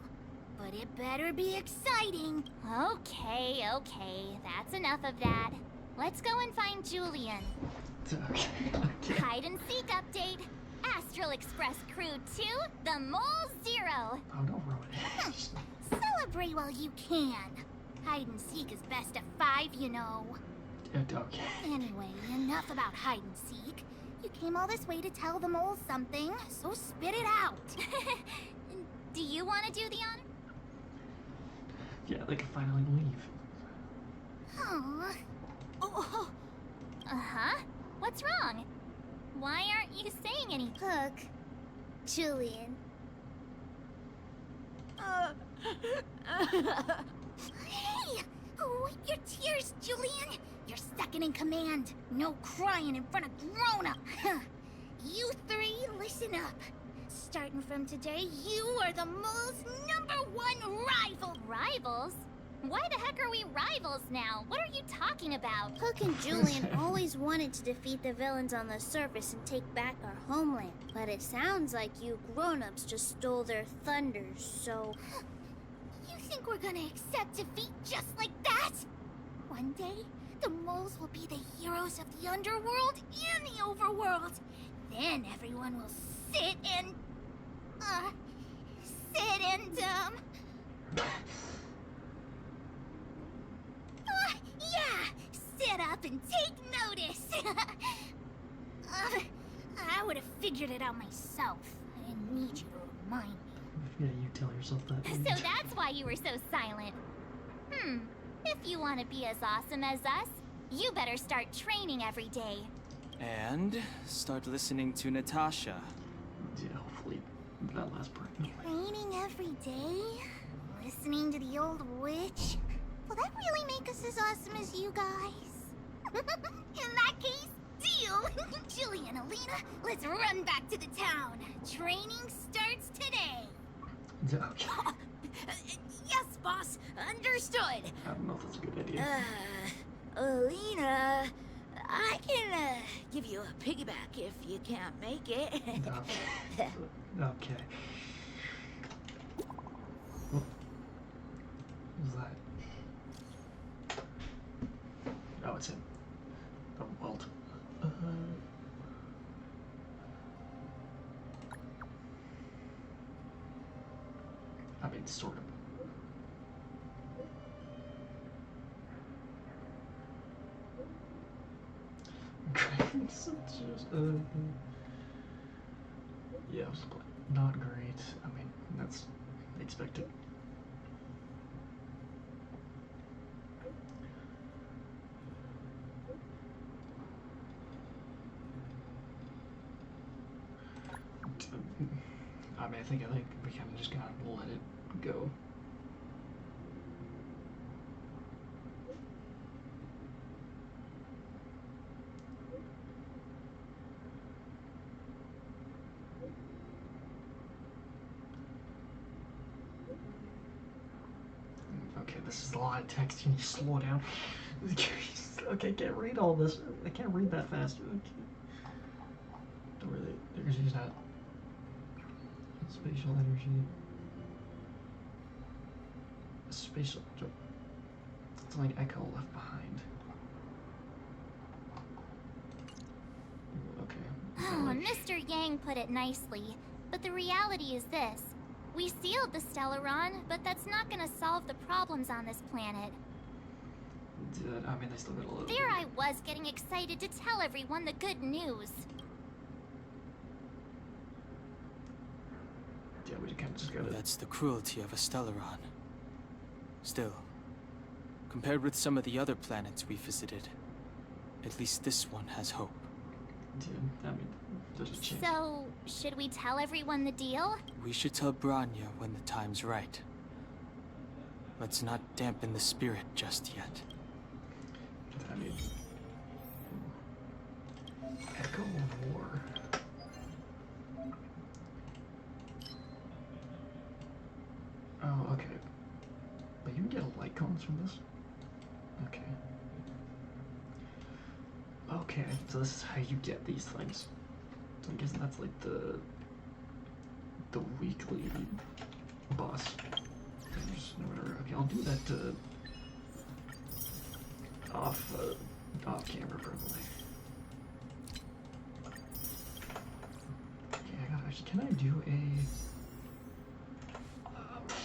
But it better be exciting. Okay, that's enough of that. Let's go and find Julian. Okay. Hide and seek update. Astral Express Crew 2, the Mole 0. Oh, don't ruin it. Celebrate while you can. Hide and seek is best of 5, you know. Okay. Anyway, enough about hide and seek. You came all this way to tell the moles something, so spit it out. Do you want to do the honor? Yeah, they can finally leave. Aww. Oh. Uh-huh. What's wrong? Why aren't you saying anything? Hook. Julian. Hey! Wipe your tears, Julian! You're second in command. No crying in front of grown-up. You three, listen up. Starting from today, you are the mole's #1 rival! Rivals? Why the heck are we rivals now? What are you talking about? Hook and Julian always wanted to defeat the villains on the surface and take back our homeland. But it sounds like you grown-ups just stole their thunder, so... You think we're gonna accept defeat just like that? One day, the moles will be the heroes of the underworld and the overworld. Then everyone will sit and... yeah! Sit up and take notice! I would have figured it out myself. I didn't need you to remind me. Yeah, you tell yourself that. So that's why you were so silent. If you want to be as awesome as us, you better start training every day. And start listening to Natasha. Yeah, hopefully that last part. Training every day? Listening to the old witch? Will that really make us as awesome as you guys? In that case, deal! Julian, Alina, let's run back to the town. Training starts today. Okay. Yes, boss. Understood. I don't know if that's a good idea. Alina, I can give you a piggyback if you can't make it. Okay. What is that? Oh, it's him. Oh, Walt. I mean, sort of. Yeah, it was not great. I mean, that's expected. I mean, I think we kind of just gotta let it go. Okay, this is a lot of text. You need to slow down. Okay, I can't read all this. I can't read that fast. Okay. Don't really. There's not spatial energy. Spatial. It's like echo left behind. Okay. Oh, Mr. Yang put it nicely, but the reality is this. We sealed the Stellaron, but that's not gonna solve the problems on this planet. I mean, they still got a little. There I was getting excited to tell everyone the good news. Yeah, we kind of just gotta. That's the cruelty of a Stellaron. Still, compared with some of the other planets we visited, at least this one has hope. Dude, I mean, there's a chance. So, should we tell everyone the deal? We should tell Bronya when the time's right. Let's not dampen the spirit just yet. I mean, Echo of War. Oh, okay. But you can get light cones from this? Okay. Okay, so this is how you get these things. So I'm guessing that's like the weekly boss. There's no whatever. Okay, I'll do that off camera probably. Okay, I got actually. Can I do a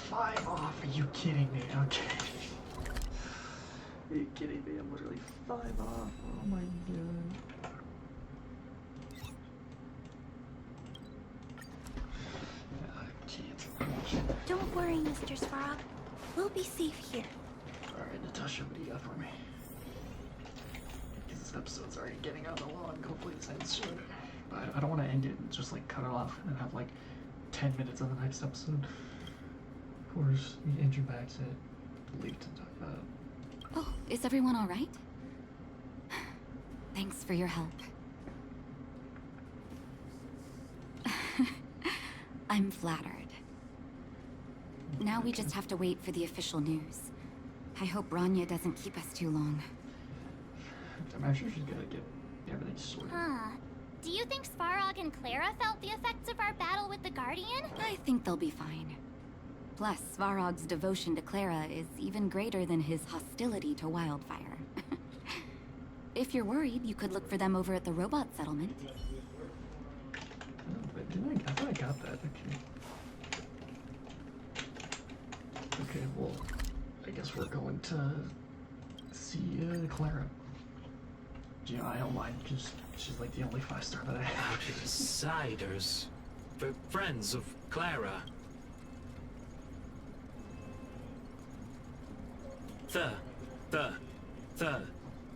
5 off? Are you kidding me? Okay. Are you kidding me? I'm literally 5 off. Oh my god. I can't. Don't worry, Mr. Svarog. We'll be safe here. Alright, Natasha, what do you got for me? Because this episode's already getting out of long. Hopefully this ends soon. But I don't want to end it and just like cut it off and have like 10 minutes of the next episode. Of course, we enter back to leave to talk about. Oh, is everyone all right? Thanks for your help. I'm flattered. Now we just have to wait for the official news. I hope Bronya doesn't keep us too long. I'm sure she's gonna get everything sorted. Huh. Do you think Svarog and Clara felt the effects of our battle with the Guardian? I think they'll be fine. Plus, Svarog's devotion to Clara is even greater than his hostility to Wildfire. If you're worried, you could look for them over at the robot settlement. I thought I got that. Okay. Okay, well, I guess we're going to see Clara. You know, I don't mind, because she's like the only 5-star that I have. Outsiders. Friends of Clara.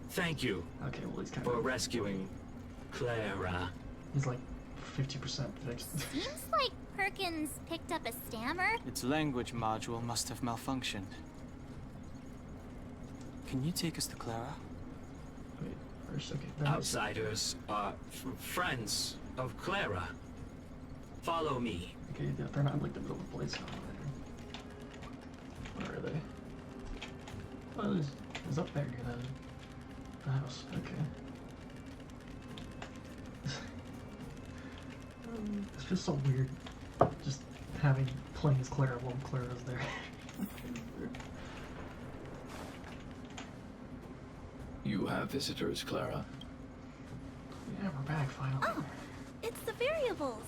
Thank you. Okay, well, he's kind for of rescuing Clara. He's like 50% fixed. Seems like Perkins picked up a stammer. Its language module must have malfunctioned. Can you take us to Clara? Wait, first, okay. Outsiders are friends of Clara. Follow me. Okay, they're not in like the middle of the place. Where are they? Oh, it's up there. The house, okay. It's just so weird, just playing as Clara while Clara's there. You have visitors, Clara. Yeah, we're back finally. Oh, it's the variables.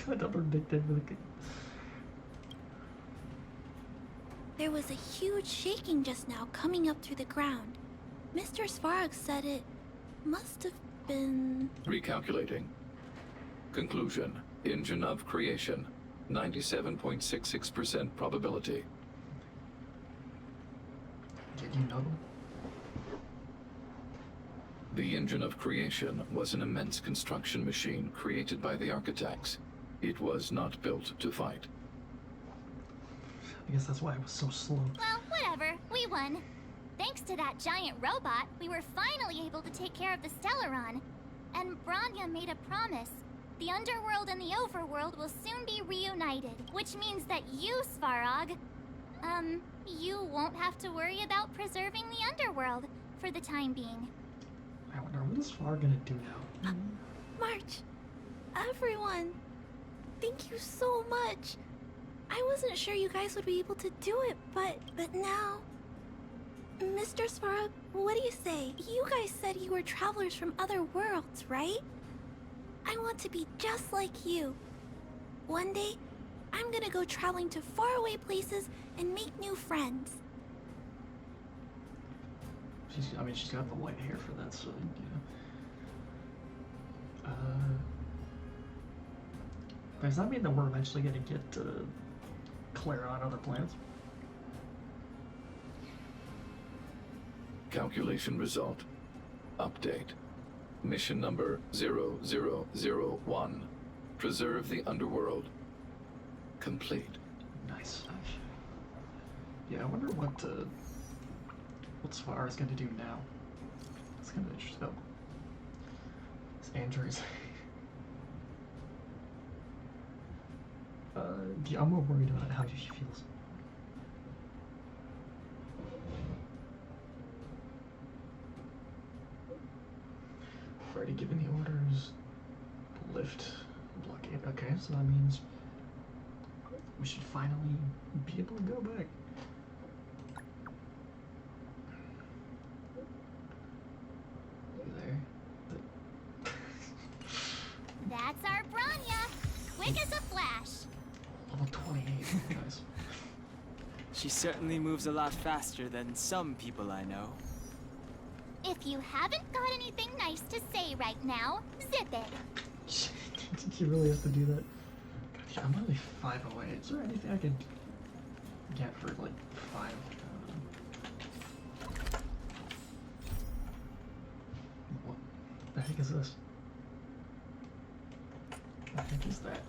Another addicted with a... There was a huge shaking just now coming up through the ground. Mr. Svarog said it must have been... Recalculating. Conclusion. Engine of creation. 97.66% probability. Did you know? The engine of creation was an immense construction machine created by the architects. It was not built to fight. I guess that's why it was so slow. Well, whatever. We won. Thanks to that giant robot, we were finally able to take care of the Stellaron. And Bronya made a promise. The underworld and the overworld will soon be reunited, which means that you, Svarog, you won't have to worry about preserving the underworld for the time being. I wonder what is Svarog gonna do now? March, everyone, thank you so much. I wasn't sure you guys would be able to do it, but now... Mr. Svarog, what do you say? You guys said you were travelers from other worlds, right? I want to be just like you. One day, I'm gonna go traveling to faraway places and make new friends. She's got the white hair for that, so, you know. Does that mean that we're eventually gonna get Clara on other planets? Calculation result. Update. Mission number 0001. Preserve the underworld. Complete. Nice. Yeah, I wonder what Svarog is going to do now. It's kind of interesting. Oh. It's Andrew's. Yeah, I'm more worried about how she feels. Already given the orders. Lift. Blockade. Okay, so that means we should finally be able to go back. There. That's our Bronya! Quick as a flash! Level 28, guys. She certainly moves a lot faster than some people I know. If you haven't got anything nice to say right now, zip it. Did you really have to do that? God, I'm only 5 away. Is there anything I could get for like 5? What the heck is this? What the heck is that?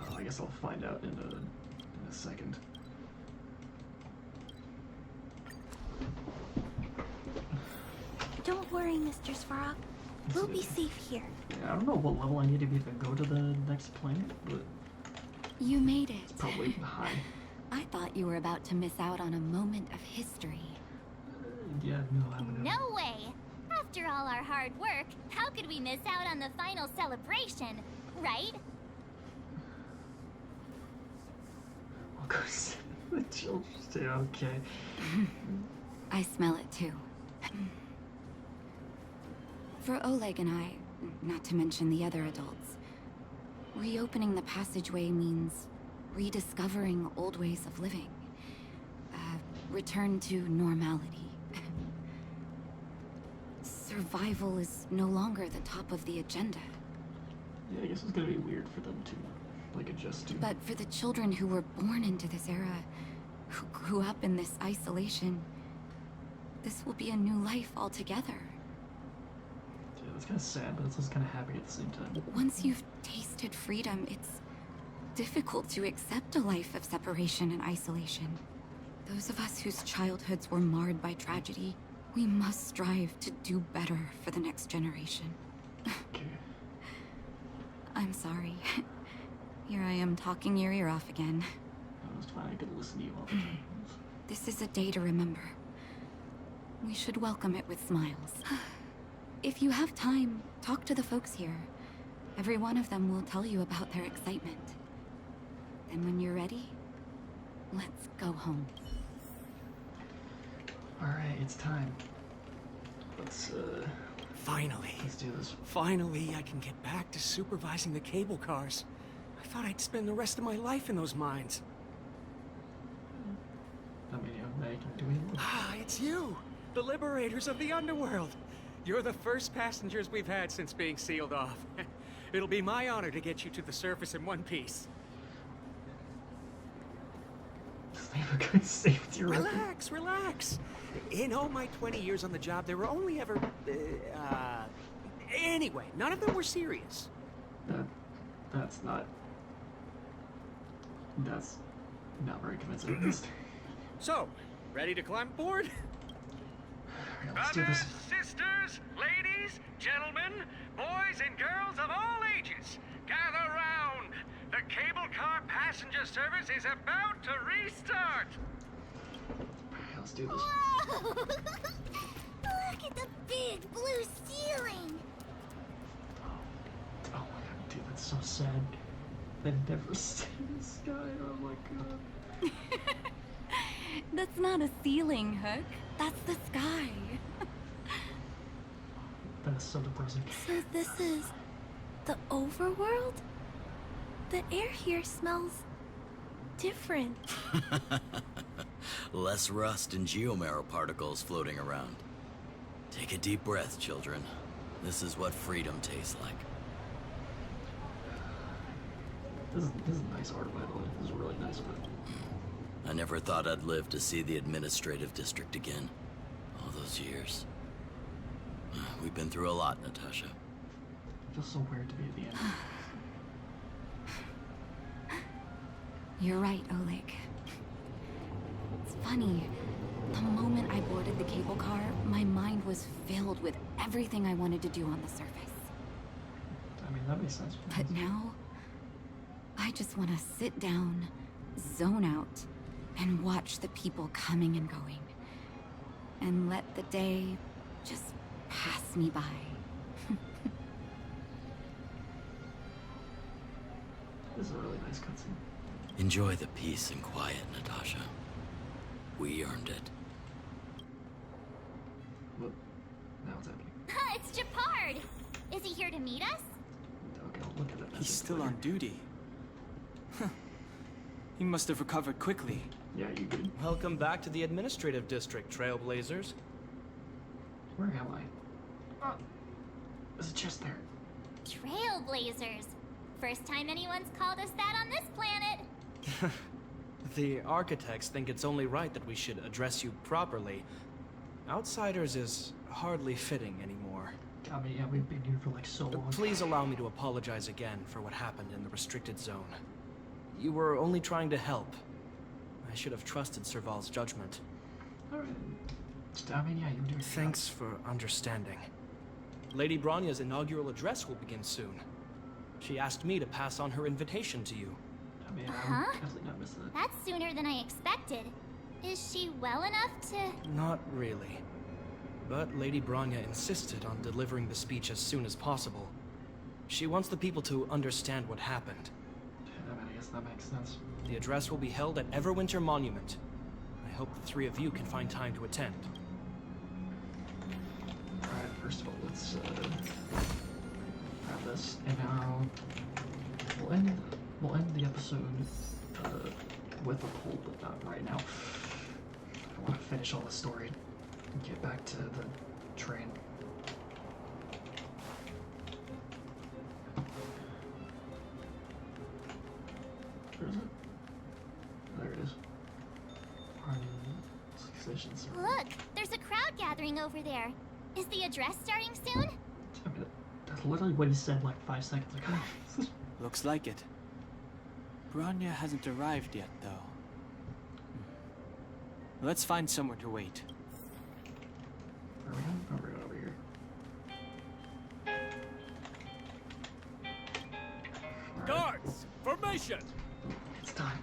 Oh, I guess I'll find out in a second. Don't worry, Mr. Svarog. We'll be safe here. Yeah, I don't know what level I need to be to go to the next planet, but... You made it. It's probably high. I thought you were about to miss out on a moment of history. Yeah, no, I would never. No way! After all our hard work, how could we miss out on the final celebration, right? I'll go see the children too, okay. I smell it too. For Oleg and I, not to mention the other adults, reopening the passageway means rediscovering old ways of living. Return to normality. Survival is no longer the top of the agenda. Yeah, I guess it's gonna be weird for them to, like, adjust to. But for the children who were born into this era, who grew up in this isolation, this will be a new life altogether. Yeah, it's kind of sad, but it's also kind of happy at the same time. Once you've tasted freedom, it's difficult to accept a life of separation and isolation. Those of us whose childhoods were marred by tragedy, we must strive to do better for the next generation. Okay. I'm sorry. Here I am talking your ear off again. No, it's fine, I could listen to you all the time. This is a day to remember. We should welcome it with smiles. If you have time, talk to the folks here. Every one of them will tell you about their excitement. Then when you're ready, let's go home. Alright, it's time. Finally. Let's do this. Finally, I can get back to supervising the cable cars. I thought I'd spend the rest of my life in those mines. I mean, yeah, I can do it. Ah, it's you! The liberators of the underworld! You're the first passengers we've had since being sealed off. It'll be my honor to get you to the surface in one piece. They have a good safety record. Relax, relax. In all my 20 years on the job, there were only ever... Anyway, none of them were serious. That's not very convincing. So, ready to climb aboard? Let's do this. Sisters, ladies, gentlemen, boys and girls of all ages, gather round. The cable car passenger service is about to restart. Let's do this. Whoa! Look at the big blue ceiling. Oh my god, dude, that's so sad. They never see the sky. Oh my god. That's not a ceiling, Hook. That's the sky. That is so depressing. So this is the overworld? The air here smells different. Less rust and geomarrow particles floating around. Take a deep breath, children. This is what freedom tastes like. This is nice art, by the way. This is really nice art. I never thought I'd live to see the administrative district again. All those years. We've been through a lot, Natasha. It feels so weird to be at the end. You're right, Oleg. It's funny. The moment I boarded the cable car, my mind was filled with everything I wanted to do on the surface. I mean, that makes sense. But now, I just want to sit down, zone out, and watch the people coming and going. And let the day just pass me by. This is a really nice cutscene. Enjoy the peace and quiet, Natasha. We earned it. Look, now what's happening? It's Japard. Is he here to meet us? Okay, I'll look at that. He's still on duty. He must have recovered quickly. Yeah, you did. Welcome back to the administrative district, Trailblazers. Where am I? Oh, there's a chest there. Trailblazers. First time anyone's called us that on this planet. The architects think it's only right that we should address you properly. Outsiders is hardly fitting anymore. I mean, yeah, we've been here for like so long. Please allow me to apologize again for what happened in the restricted zone. You were only trying to help. I should have trusted Serval's judgment. Alright. I mean, yeah, you were doing Thanks for understanding. Lady Bronya's inaugural address will begin soon. She asked me to pass on her invitation to you. I mean, I would definitely not miss that. That's sooner than I expected. Is she well enough to... Not really. But Lady Bronya insisted on delivering the speech as soon as possible. She wants the people to understand what happened. I mean, I guess that makes sense. The address will be held at Everwinter Monument. I hope the three of you can find time to attend. Alright, first of all, let's grab this, and now we'll end the episode with a poll, but not right now. I want to finish all the story and get back to the train. Where is it? There it is. Successions. Look, there's a crowd gathering over there. Is the address starting soon? I mean, that's literally what he said like 5 seconds ago. Looks like it. Bronya hasn't arrived yet, though. Let's find somewhere to wait. Where are we going? Oh, we're going over here. Guards, formation! It's time.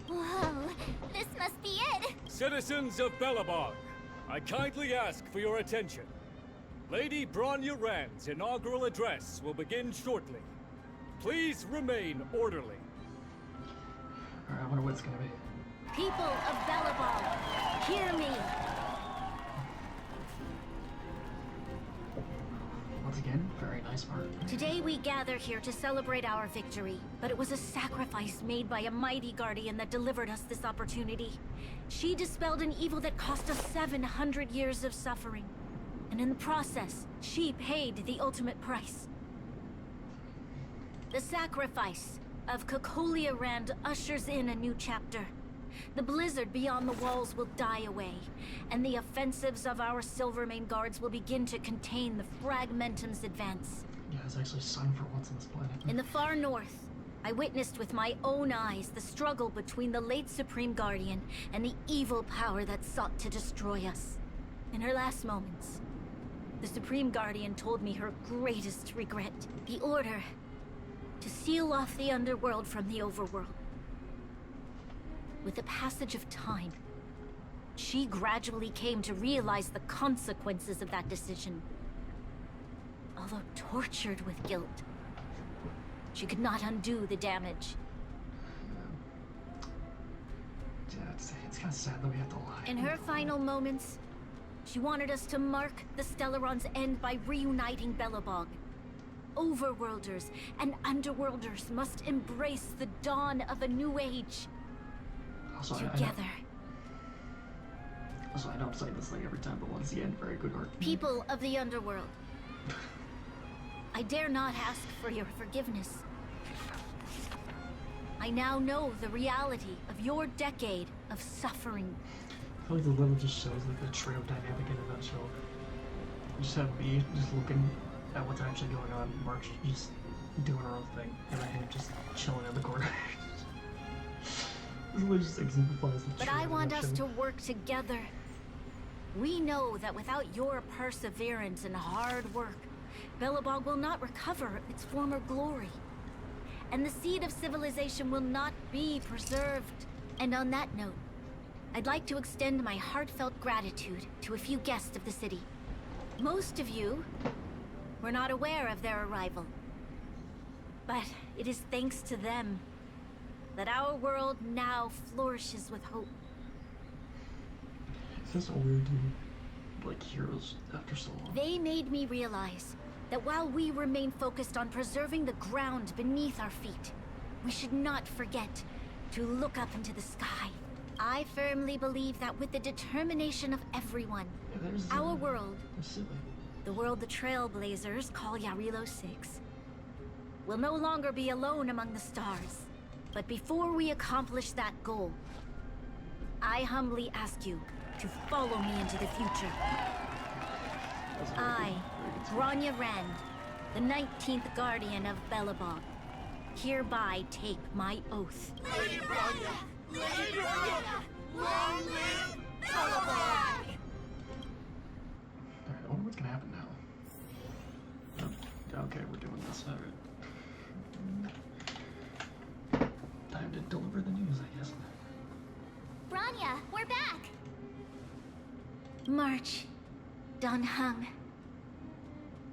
Whoa, this must be it. Citizens of Belobog, I kindly ask for your attention. Lady Bronya Rand's inaugural address will begin shortly. Please remain orderly. Alright, I wonder what it's gonna be. People of Belobog, hear me. Once again, very nice art. Today we gather here to celebrate our victory, but it was a sacrifice made by a mighty guardian that delivered us this opportunity. She dispelled an evil that cost us 700 years of suffering. And in the process, she paid the ultimate price. The sacrifice of Cocolia Rand ushers in a new chapter. The blizzard beyond the walls will die away, and the offensives of our Silvermane guards will begin to contain the Fragmentum's advance. Yeah, it's actually sun for once on this planet. In the far north, I witnessed with my own eyes the struggle between the late Supreme Guardian and the evil power that sought to destroy us. In her last moments, the Supreme Guardian told me her greatest regret, the order to seal off the underworld from the overworld. With the passage of time, she gradually came to realize the consequences of that decision. Although tortured with guilt, she could not undo the damage. Yeah, it's kind of sad that we have to lie. In her final moments, she wanted us to mark the Stellaron's end by reuniting Belobog. Overworlders and Underworlders must embrace the dawn of a new age. Also, together. I know I'm saying this thing every time, but once again, very good art. People of the Underworld, I dare not ask for your forgiveness. I now know the reality of your decade of suffering. I feel like the level just shows like the trio dynamic in a nutshell. You just have me just looking at what's actually going on, March just doing her own thing, and I him just chilling in the corner. This just exemplifies the But trio I want us action. to work together. We know that without your perseverance and hard work, Belobog will not recover its former glory. And the seed of civilization will not be preserved. And on that note, I'd like to extend my heartfelt gratitude to a few guests of the city. Most of you were not aware of their arrival. But it is thanks to them that our world now flourishes with hope. It's just weird to be like heroes after so long. They made me realize that while we remain focused on preserving the ground beneath our feet, we should not forget to look up into the sky. I firmly believe that with the determination of everyone, our world, the world the Trailblazers call Yarilo 6, will no longer be alone among the stars. But before we accomplish that goal, I humbly ask you to follow me into the future. I, Bronya Rand, the 19th Guardian of Belobog, hereby take my oath. Lady Bronya! Lady Bronya! Long live Belobog! Alright, I wonder what's gonna happen now. Oh, okay, we're doing this. Alright. Time to deliver the news, I guess. Bronya, we're back! March, Don Hung,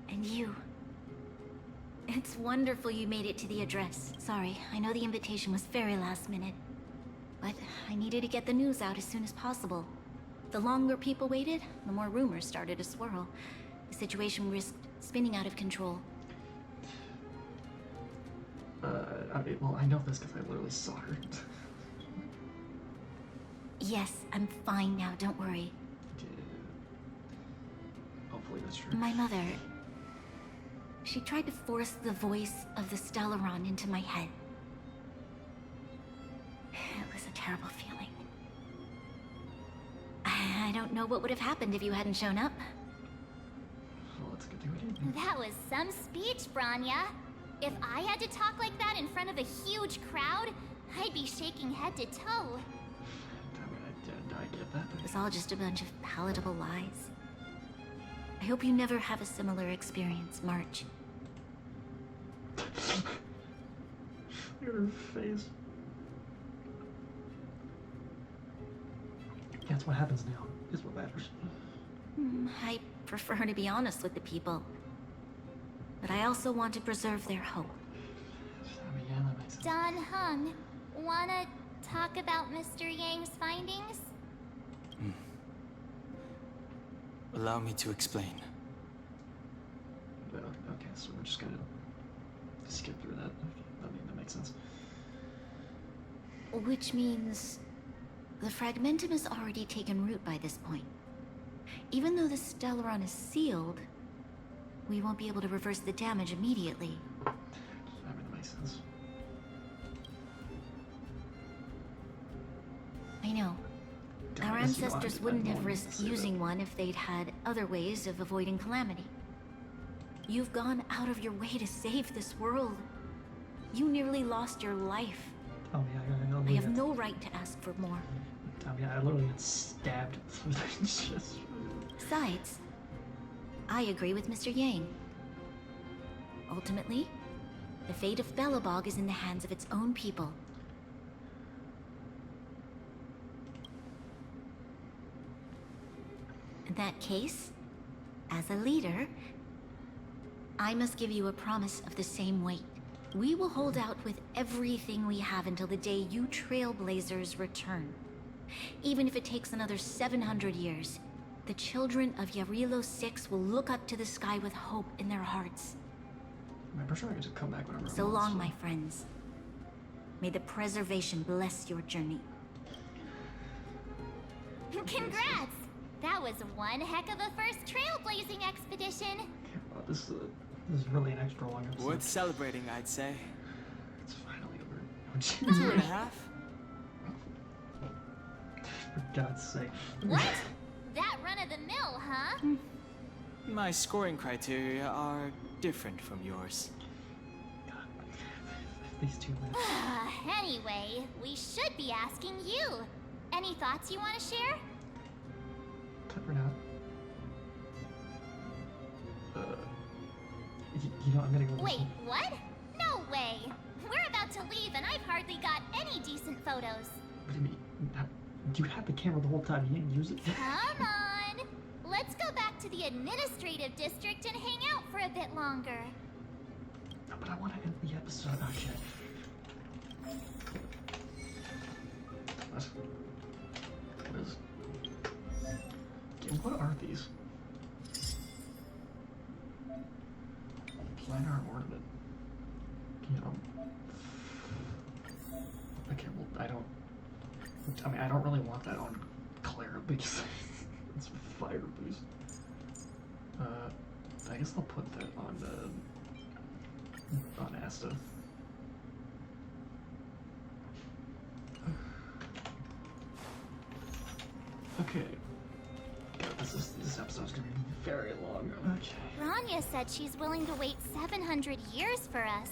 and you. It's wonderful you made it to the address. Sorry, I know the invitation was very last minute. But I needed to get the news out as soon as possible. The longer people waited, the more rumors started to swirl. The situation risked spinning out of control. Well, I know this because I literally saw her. Yes, I'm fine now, don't worry. Hopefully that's true. My mother... she tried to force the voice of the Stellaron into my head. It was a terrible feeling. I don't know what would have happened if you hadn't shown up. Well, let's get to it. That was some speech, Bronya. If I had to talk like that in front of a huge crowd, I'd be shaking head to toe. I get that. It was all just a bunch of palatable lies. I hope you never have a similar experience, March. Look at her face. That's what happens now. Is what matters. I prefer to be honest with the people. But I also want to preserve their hope. I mean, yeah, that makes sense. Don Hung, wanna talk about Mr. Yang's findings? Allow me to explain. Okay, so we're just gonna skip through that. I mean, that makes sense. Which means the fragmentum has already taken root by this point. Even though the Stellaron is sealed, we won't be able to reverse the damage immediately. I mean, that makes sense. I know. Our ancestors wouldn't have risked using one if they'd had other ways of avoiding calamity. You've gone out of your way to save this world. You nearly lost your life. Oh yeah, I have no right to ask for more. I literally got stabbed. Besides, I agree with Mr. Yang. Ultimately, the fate of Belobog is in the hands of its own people. In that case, as a leader, I must give you a promise of the same weight. We will hold out with everything we have until the day you Trailblazers return. Even if it takes another 700 years, the children of Yarilo 6 will look up to the sky with hope in their hearts. I'm pretty sure I get to come back whenever So long, my friends. May the preservation bless your journey. Congrats! That was one heck of a first trailblazing expedition. This is really an extra long episode. Worth celebrating, I'd say. It's finally over. 2.5? For God's sake. What? That run of the mill, huh? My scoring criteria are different from yours. These 2 minutes. Anyway, we should be asking you. Any thoughts you want to share? For now. You know, I'm gonna go. Wait, what? No way! We're about to leave and I've hardly got any decent photos. What do you mean? You had the camera the whole time, you didn't use it? Come on! Let's go back to the administrative district and hang out for a bit longer. No, but I want to end the episode. Okay. What is... What are these? Planar ornament. You know. Okay, well, I don't really want that on Clara because it's fire boost. I guess I'll put that on Asta. Okay. This episode's gonna be very long. Okay. Rania said she's willing to wait 700 years for us.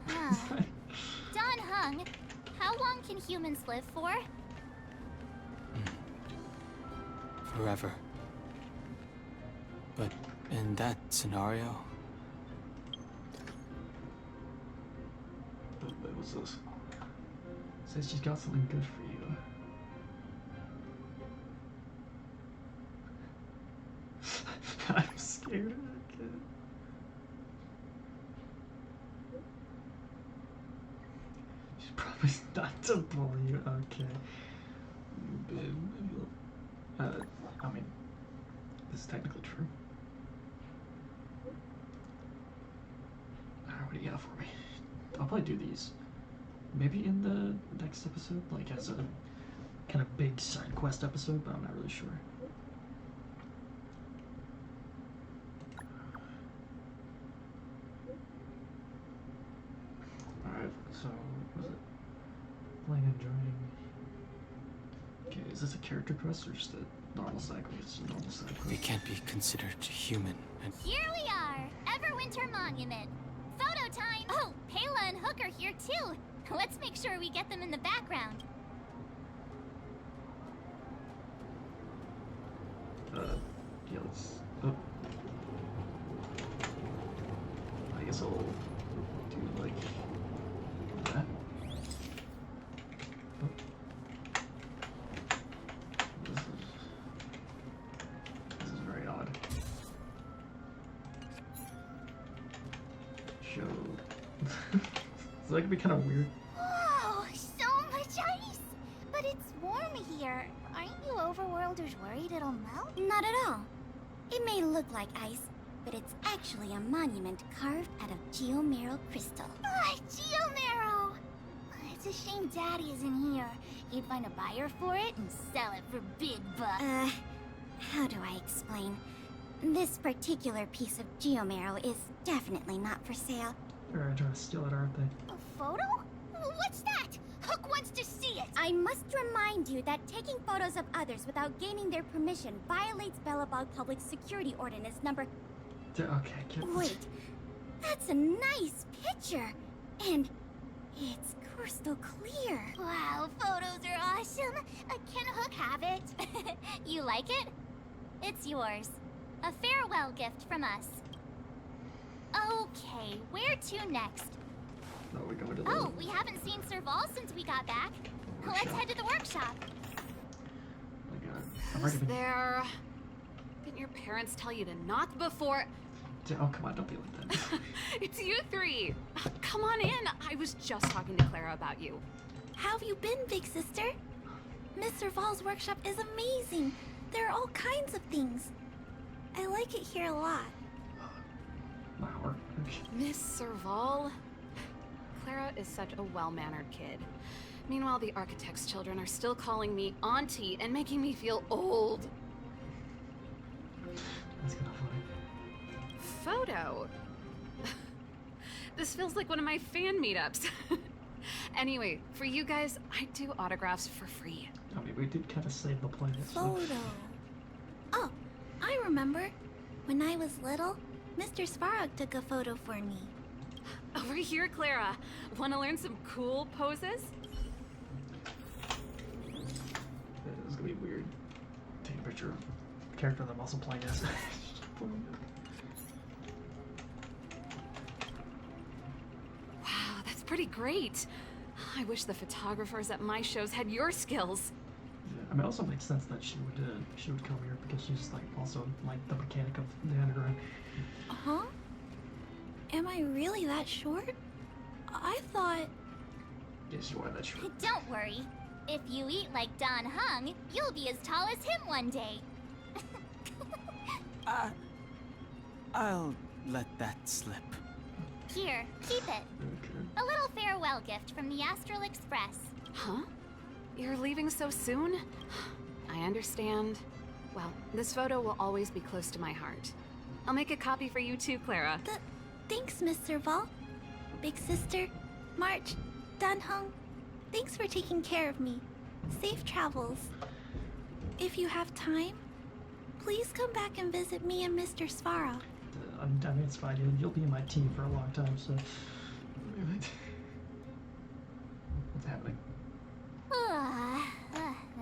Don Hung, how long can humans live for? Forever. But in that scenario... What's this? Says she's got something good for you. I'm scared. Okay. She's probably not to bully you. Okay. I mean, this is technically true. What do you got for me? I'll probably do these. Maybe in the next episode, like as a kind of big side quest episode, but I'm not really sure. Alright, so what was it? Playing and joining. Okay, is this a character quest or just a normal side quest? It's a normal side quest. We can't be considered human and... Here we are! Everwinter Monument! Photo time! Oh, Payla and Hook are here too! Let's make sure we get them in the background. Yeah, let's... Oh. I guess I'll do like that. Oh. showed. So that could be kind of weird. Whoa, so much ice! But it's warm here. Aren't you overworlders worried it'll melt? Not at all. It may look like ice, but it's actually a monument carved out of geomeral crystal. Ah, Geomero! It's a shame Daddy isn't here. He'd find a buyer for it and sell it for big bucks. How do I explain? This particular piece of geomero is definitely not for sale. They're trying to steal it, aren't they? A photo? What's that? Hook wants to see it! I must remind you that taking photos of others without gaining their permission violates BELOBOG Public Security Ordinance number... Okay, Wait, that's a nice picture. And it's crystal clear. Wow, photos are awesome. Can Hook have it? You like it? It's yours. A farewell gift from us. Okay, where to next? No, we go to the... Oh, we haven't seen Serval since we got back. Let's head to the workshop. Oh my god. I've Who's already been... there? Didn't your parents tell you to knock before? Oh, come on, don't be like that. It's you three. Come on in. I was just talking to Clara about you. How have you been, big sister? Miss Serval's workshop is amazing. There are all kinds of things. I like it here a lot. My heart. Miss Serval? Clara is such a well-mannered kid. Meanwhile, the architect's children are still calling me auntie and making me feel old. That's kind of funny. Photo? This feels like one of my fan meetups. Anyway, for you guys, I do autographs for free. I mean, we did kind of save the planet. Photo. Oh, I remember. When I was little, Mr. Svarog took a photo for me. Over here, Clara. Want to learn some cool poses? It's gonna be weird. Take a picture of a character that I'm also playing as. Wow, that's pretty great. I wish the photographers at my shows had your skills. Yeah, I mean, it also makes sense that she would come here because she's like also like the mechanic of the underground. Huh? Am I really that short? I thought... Yes, you are that short. Don't worry. If you eat like Don Hung, you'll be as tall as him one day. I'll let that slip. Here, keep it. Okay. A little farewell gift from the Astral Express. Huh? You're leaving so soon? I understand. Well, this photo will always be close to my heart. I'll make a copy for you too, Clara. Thanks, Miss Serval. Big sister, March, Dunhung, thanks for taking care of me. Safe travels. If you have time, please come back and visit me and Mr. Svarog. I mean, it's fine. You'll be in my team for a long time, so... What's happening?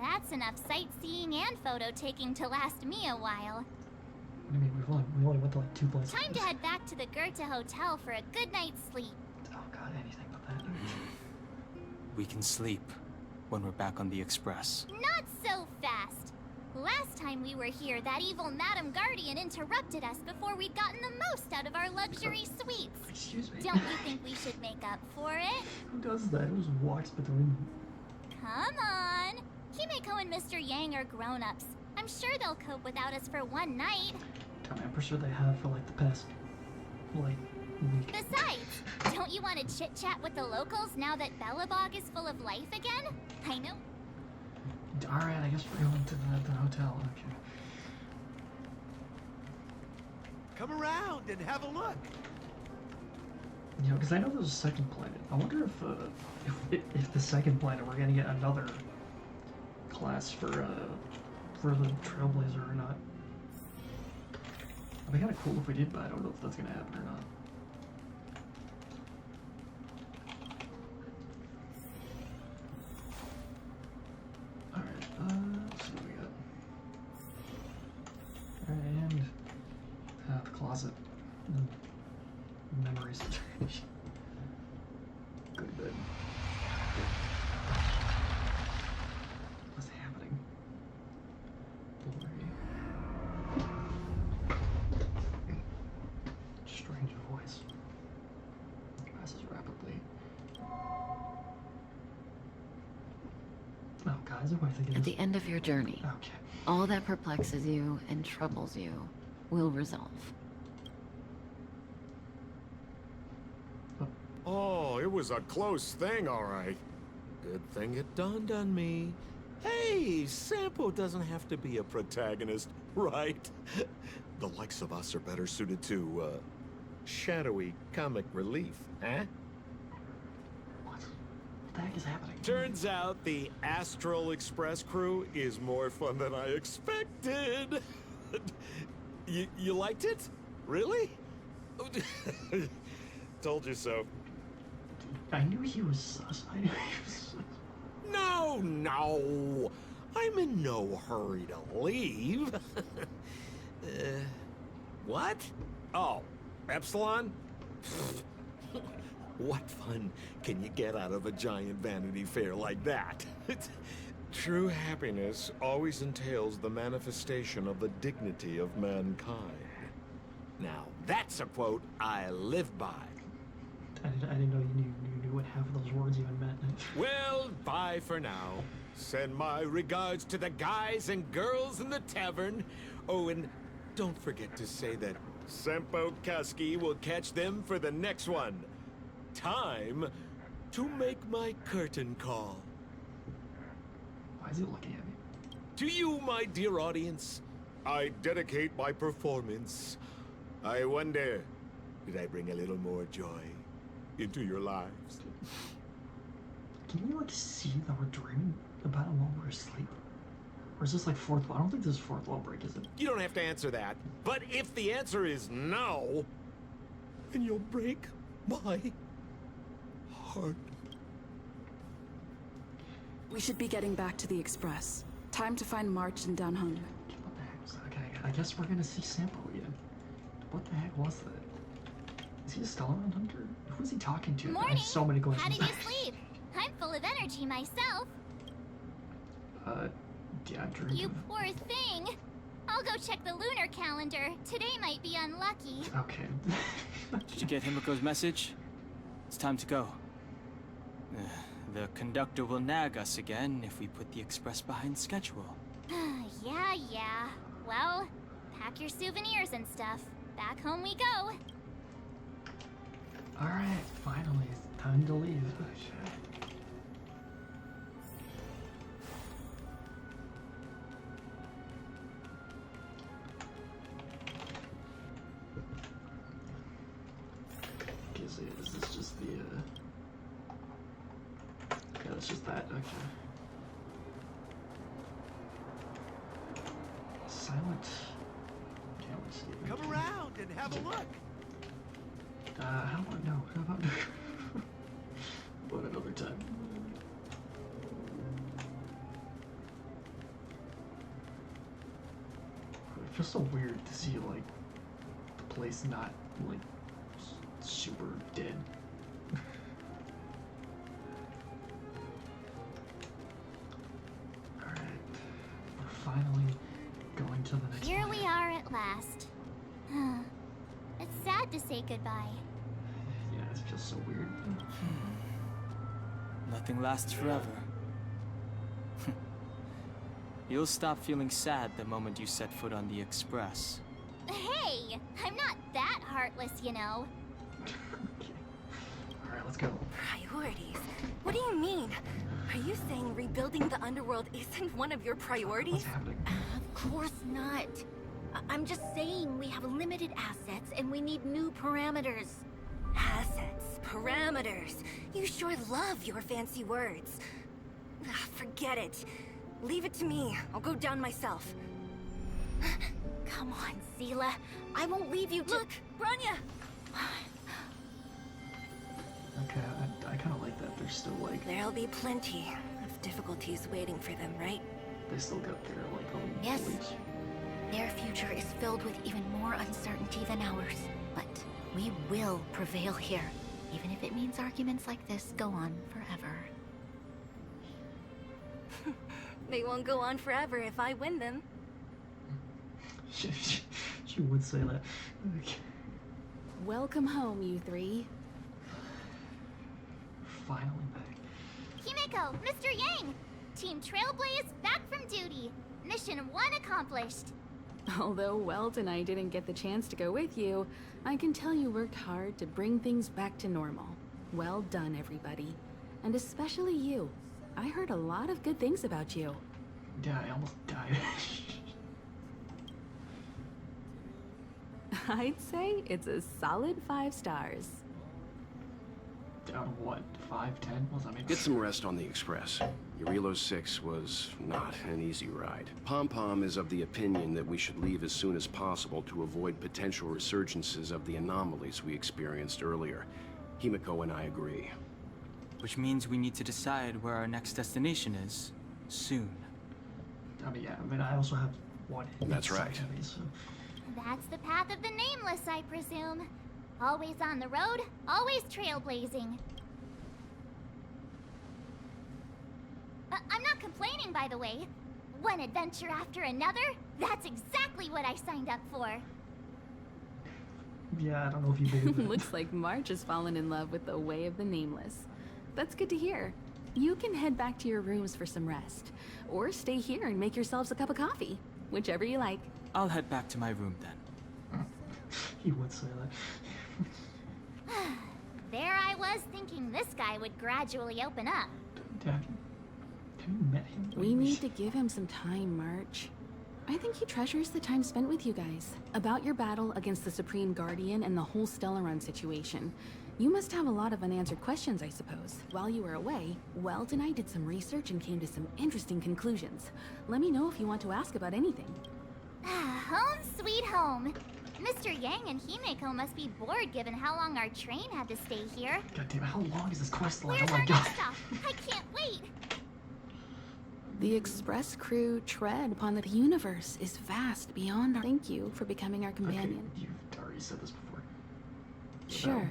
That's enough sightseeing and photo taking to last me a while. What do you mean? We only went to like 2 places. Time to head back to the Goethe Hotel for a good night's sleep. Oh god, anything but that. We can sleep when we're back on the Express. Not so fast. Last time we were here, that evil Madam Guardian interrupted us before we'd gotten the most out of our luxury suites. Excuse me. Don't you think we should make up for it? Who does that? Who just walks between... Come on. Himeko and Mr. Yang are grown-ups. I'm sure they'll cope without us for one night. I'm pretty sure they have for like the past, like, week. Besides, don't you want to chit-chat with the locals now that BELOBOG is full of life again? I know. Alright, I guess we're going to the hotel. Okay. Come around and have a look. You know, because I know there's a second planet. I wonder if the second planet we're gonna get another class for the Trailblazer or not. It'd be kind of cool if we did, but I don't know if that's gonna happen or not. Alright, let's see what we got. And the closet. Memories. Good bed. What's happening? Strange voice. is it? Why is it At the end of your journey, okay. all that perplexes you and troubles you will resolve. Oh, it was a close thing, all right. Good thing it dawned on me. Hey, Sampo doesn't have to be a protagonist, right? The likes of us are better suited to, shadowy comic relief, huh? What the heck is happening? Turns out the Astral Express crew is more fun than I expected. You liked it? Really? Told you so. I knew he was sus. I knew he was sus. No. I'm in no hurry to leave. What? Oh, Epsilon? What fun can you get out of a giant Vanity Fair like that? True happiness always entails the manifestation of the dignity of mankind. Now, that's a quote I live by. I didn't know you knew what half of those words even meant. Well, bye for now. Send my regards to the guys and girls in the tavern. Oh, and don't forget to say that Sempo Kuski will catch them for the next one. Time to make my curtain call. Why is he looking at me? To you, my dear audience, I dedicate my performance. I wonder, did I bring a little more joy into your lives? Can you, like, see that we're dreaming about him while we're asleep? Or is this, like, fourth wall? I don't think this is fourth wall break, is it? You don't have to answer that. But if the answer is no, then you'll break my heart. We should be getting back to the Express. Time to find March and Dunhung. What the heck was that? Okay, I guess we're gonna see Sampo again. What the heck was that? Is he a Stellarron hunter? Who is he talking to? Morning. I have so many questions. How did you sleep? I'm full of energy myself. Yeah, I dreamed You of... poor thing. I'll go check the lunar calendar. Today might be unlucky. Okay. Did you get Himiko's message? It's time to go. The conductor will nag us again if we put the express behind schedule. Yeah. Well, pack your souvenirs and stuff. Back home we go. Alright, finally, it's time to leave. Okay, so is this just the, yeah, it's just that, okay. Silent. Okay, let's see. Come around and have a look. How about no? How about about another time? It feels so weird to see like the place not like super dead. All right, we're finally going to the next. Here we are at last. It's sad to say goodbye. Yeah, it feels so weird. Nothing lasts forever. You'll stop feeling sad the moment you set foot on the express. Hey, I'm not that heartless, you know. Alright, let's go. Priorities? What do you mean? Are you saying rebuilding the underworld isn't one of your priorities? What's happening? Of course not. I'm just saying we have limited assets and we need new parameters. Assets, parameters. You sure love your fancy words. Forget it. Leave it to me. I'll go down myself. Come on, Zila. I won't leave you to— Look, Branya! Okay, I kind of like that. They're still like... There'll be plenty of difficulties waiting for them, right? They still got their like own Yes. beliefs. Their future is filled with even more uncertainty than ours. But we will prevail here, even if it means arguments like this go on forever. They won't go on forever if I win them. She would say that. Okay. Welcome home, you three. Finally back. Himeko, Mr. Yang! Team Trailblaze back from duty. Mission 1 accomplished. Although Welt and I didn't get the chance to go with you, I can tell you worked hard to bring things back to normal. Well done, everybody. And especially you. I heard a lot of good things about you. Yeah, I almost died. I'd say it's a solid 5 stars. Out of what? 5, 10? What does that mean? Get some rest on the Express. Urilo 6 was not an easy ride. Pom-Pom is of the opinion that we should leave as soon as possible to avoid potential resurgences of the anomalies we experienced earlier. Himiko and I agree. Which means we need to decide where our next destination is, soon. I mean, yeah, I also have one. That's right. That's the path of the Nameless, I presume. Always on the road, always trailblazing. I'm not complaining, by the way. One adventure after another, that's exactly what I signed up for. Yeah, I don't know if you believe it. Looks like March has fallen in love with the way of the Nameless. That's good to hear. You can head back to your rooms for some rest. Or stay here and make yourselves a cup of coffee. Whichever you like. I'll head back to my room then. He would say that. There I was thinking this guy would gradually open up. Have you met him? We need to give him some time, March. I think he treasures the time spent with you guys. About your battle against the Supreme Guardian and the whole StarRrail situation. You must have a lot of unanswered questions, I suppose. While you were away, Welt and I did some research and came to some interesting conclusions. Let me know if you want to ask about anything. Home sweet home. Mr. Yang and Himeko must be bored given how long our train had to stay here. God damn it, how long is this quest line? Where's Oh my our god. next stop? I can't wait. The Express crew tread upon the universe is vast beyond our... Thank you for becoming our companion. Okay, you've already said this before. Sure.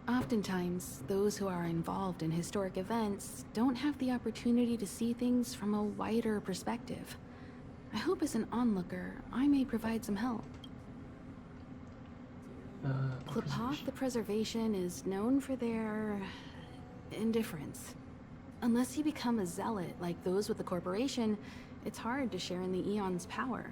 Oftentimes, those who are involved in historic events don't have the opportunity to see things from a wider perspective. I hope as an onlooker, I may provide some help. Qlipoth the Preservation is known for their... indifference. Unless you become a zealot like those with the corporation, it's hard to share in the Aeon's power.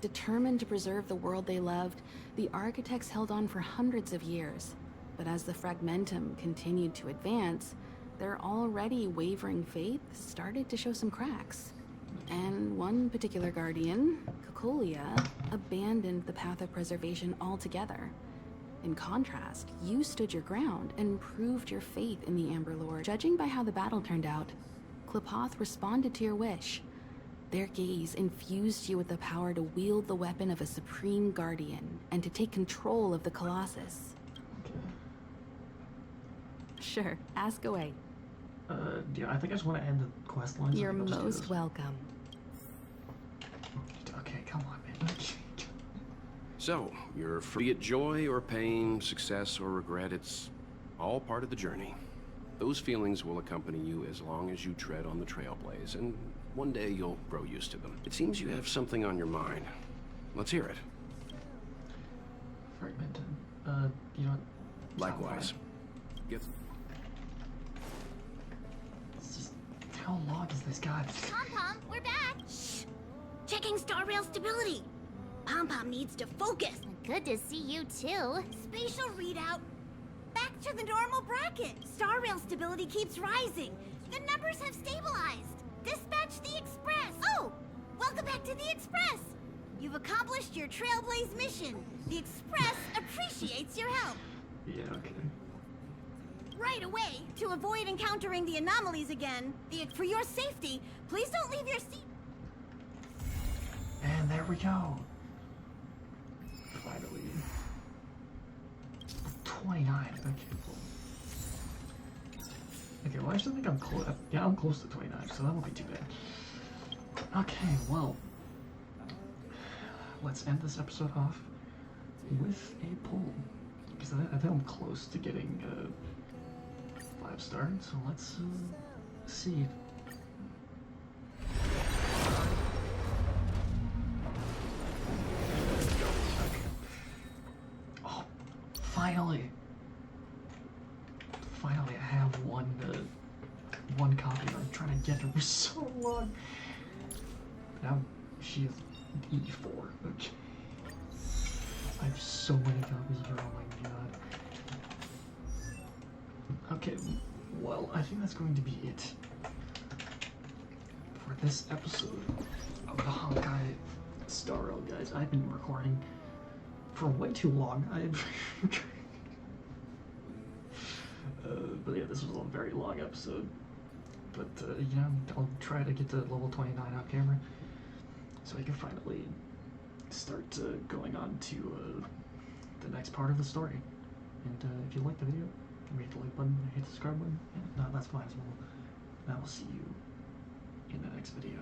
Determined to preserve the world they loved, the architects held on for hundreds of years. But as the Fragmentum continued to advance, their already wavering faith started to show some cracks. And one particular guardian, Cocolia, abandoned the path of preservation altogether. In contrast, you stood your ground and proved your faith in the Amber Lord. Judging by how the battle turned out, Qlipoth responded to your wish. Their gaze infused you with the power to wield the weapon of a supreme guardian and to take control of the Colossus. Sure, ask away. Yeah, I think I just want to end the quest line. You're most welcome. Okay, come on, man. So, you're free, be it joy or pain, success or regret, it's all part of the journey. Those feelings will accompany you as long as you tread on the Trailblaze, and one day you'll grow used to them. It seems you have something on your mind. Let's hear it. Fragmented. You know what? Likewise. Get... It's just... How long is this guy? Pom-Pom, we're back. Shh! Checking StarRrail stability. Pom-Pom needs to focus. Good to see you too. Spatial readout. Back to the normal bracket. StarRrail stability keeps rising. The numbers have stabilized. Dispatch the Express. Oh! Welcome back to the Express. You've accomplished your Trailblaze mission. The Express appreciates your help. Yeah, okay. Right away, to avoid encountering the anomalies again, for your safety, please don't leave your seat. And there we go. Finally. 29. Okay, cool. Okay, well, I actually think I'm close. Yeah, I'm close to 29, so that won't be too bad. Okay, well, let's end this episode off with a poll. Because I think I'm close to getting 5-star, so let's see. Oh, finally! Finally, I have one one copy and I'm trying to get her for so long. Now she is E4. Okay. I have so many copies of her, oh my god. Okay, well, I think that's going to be it for this episode of the Honkai StarRrail, guys. I've been recording for way too long. But yeah, this was a very long episode. But, you know, I'll try to get to level 29 off camera so I can finally start going on to the next part of the story. And if you liked the video, hit the like button, hit the subscribe button, and if not, that's fine as well. And I will see you in the next video.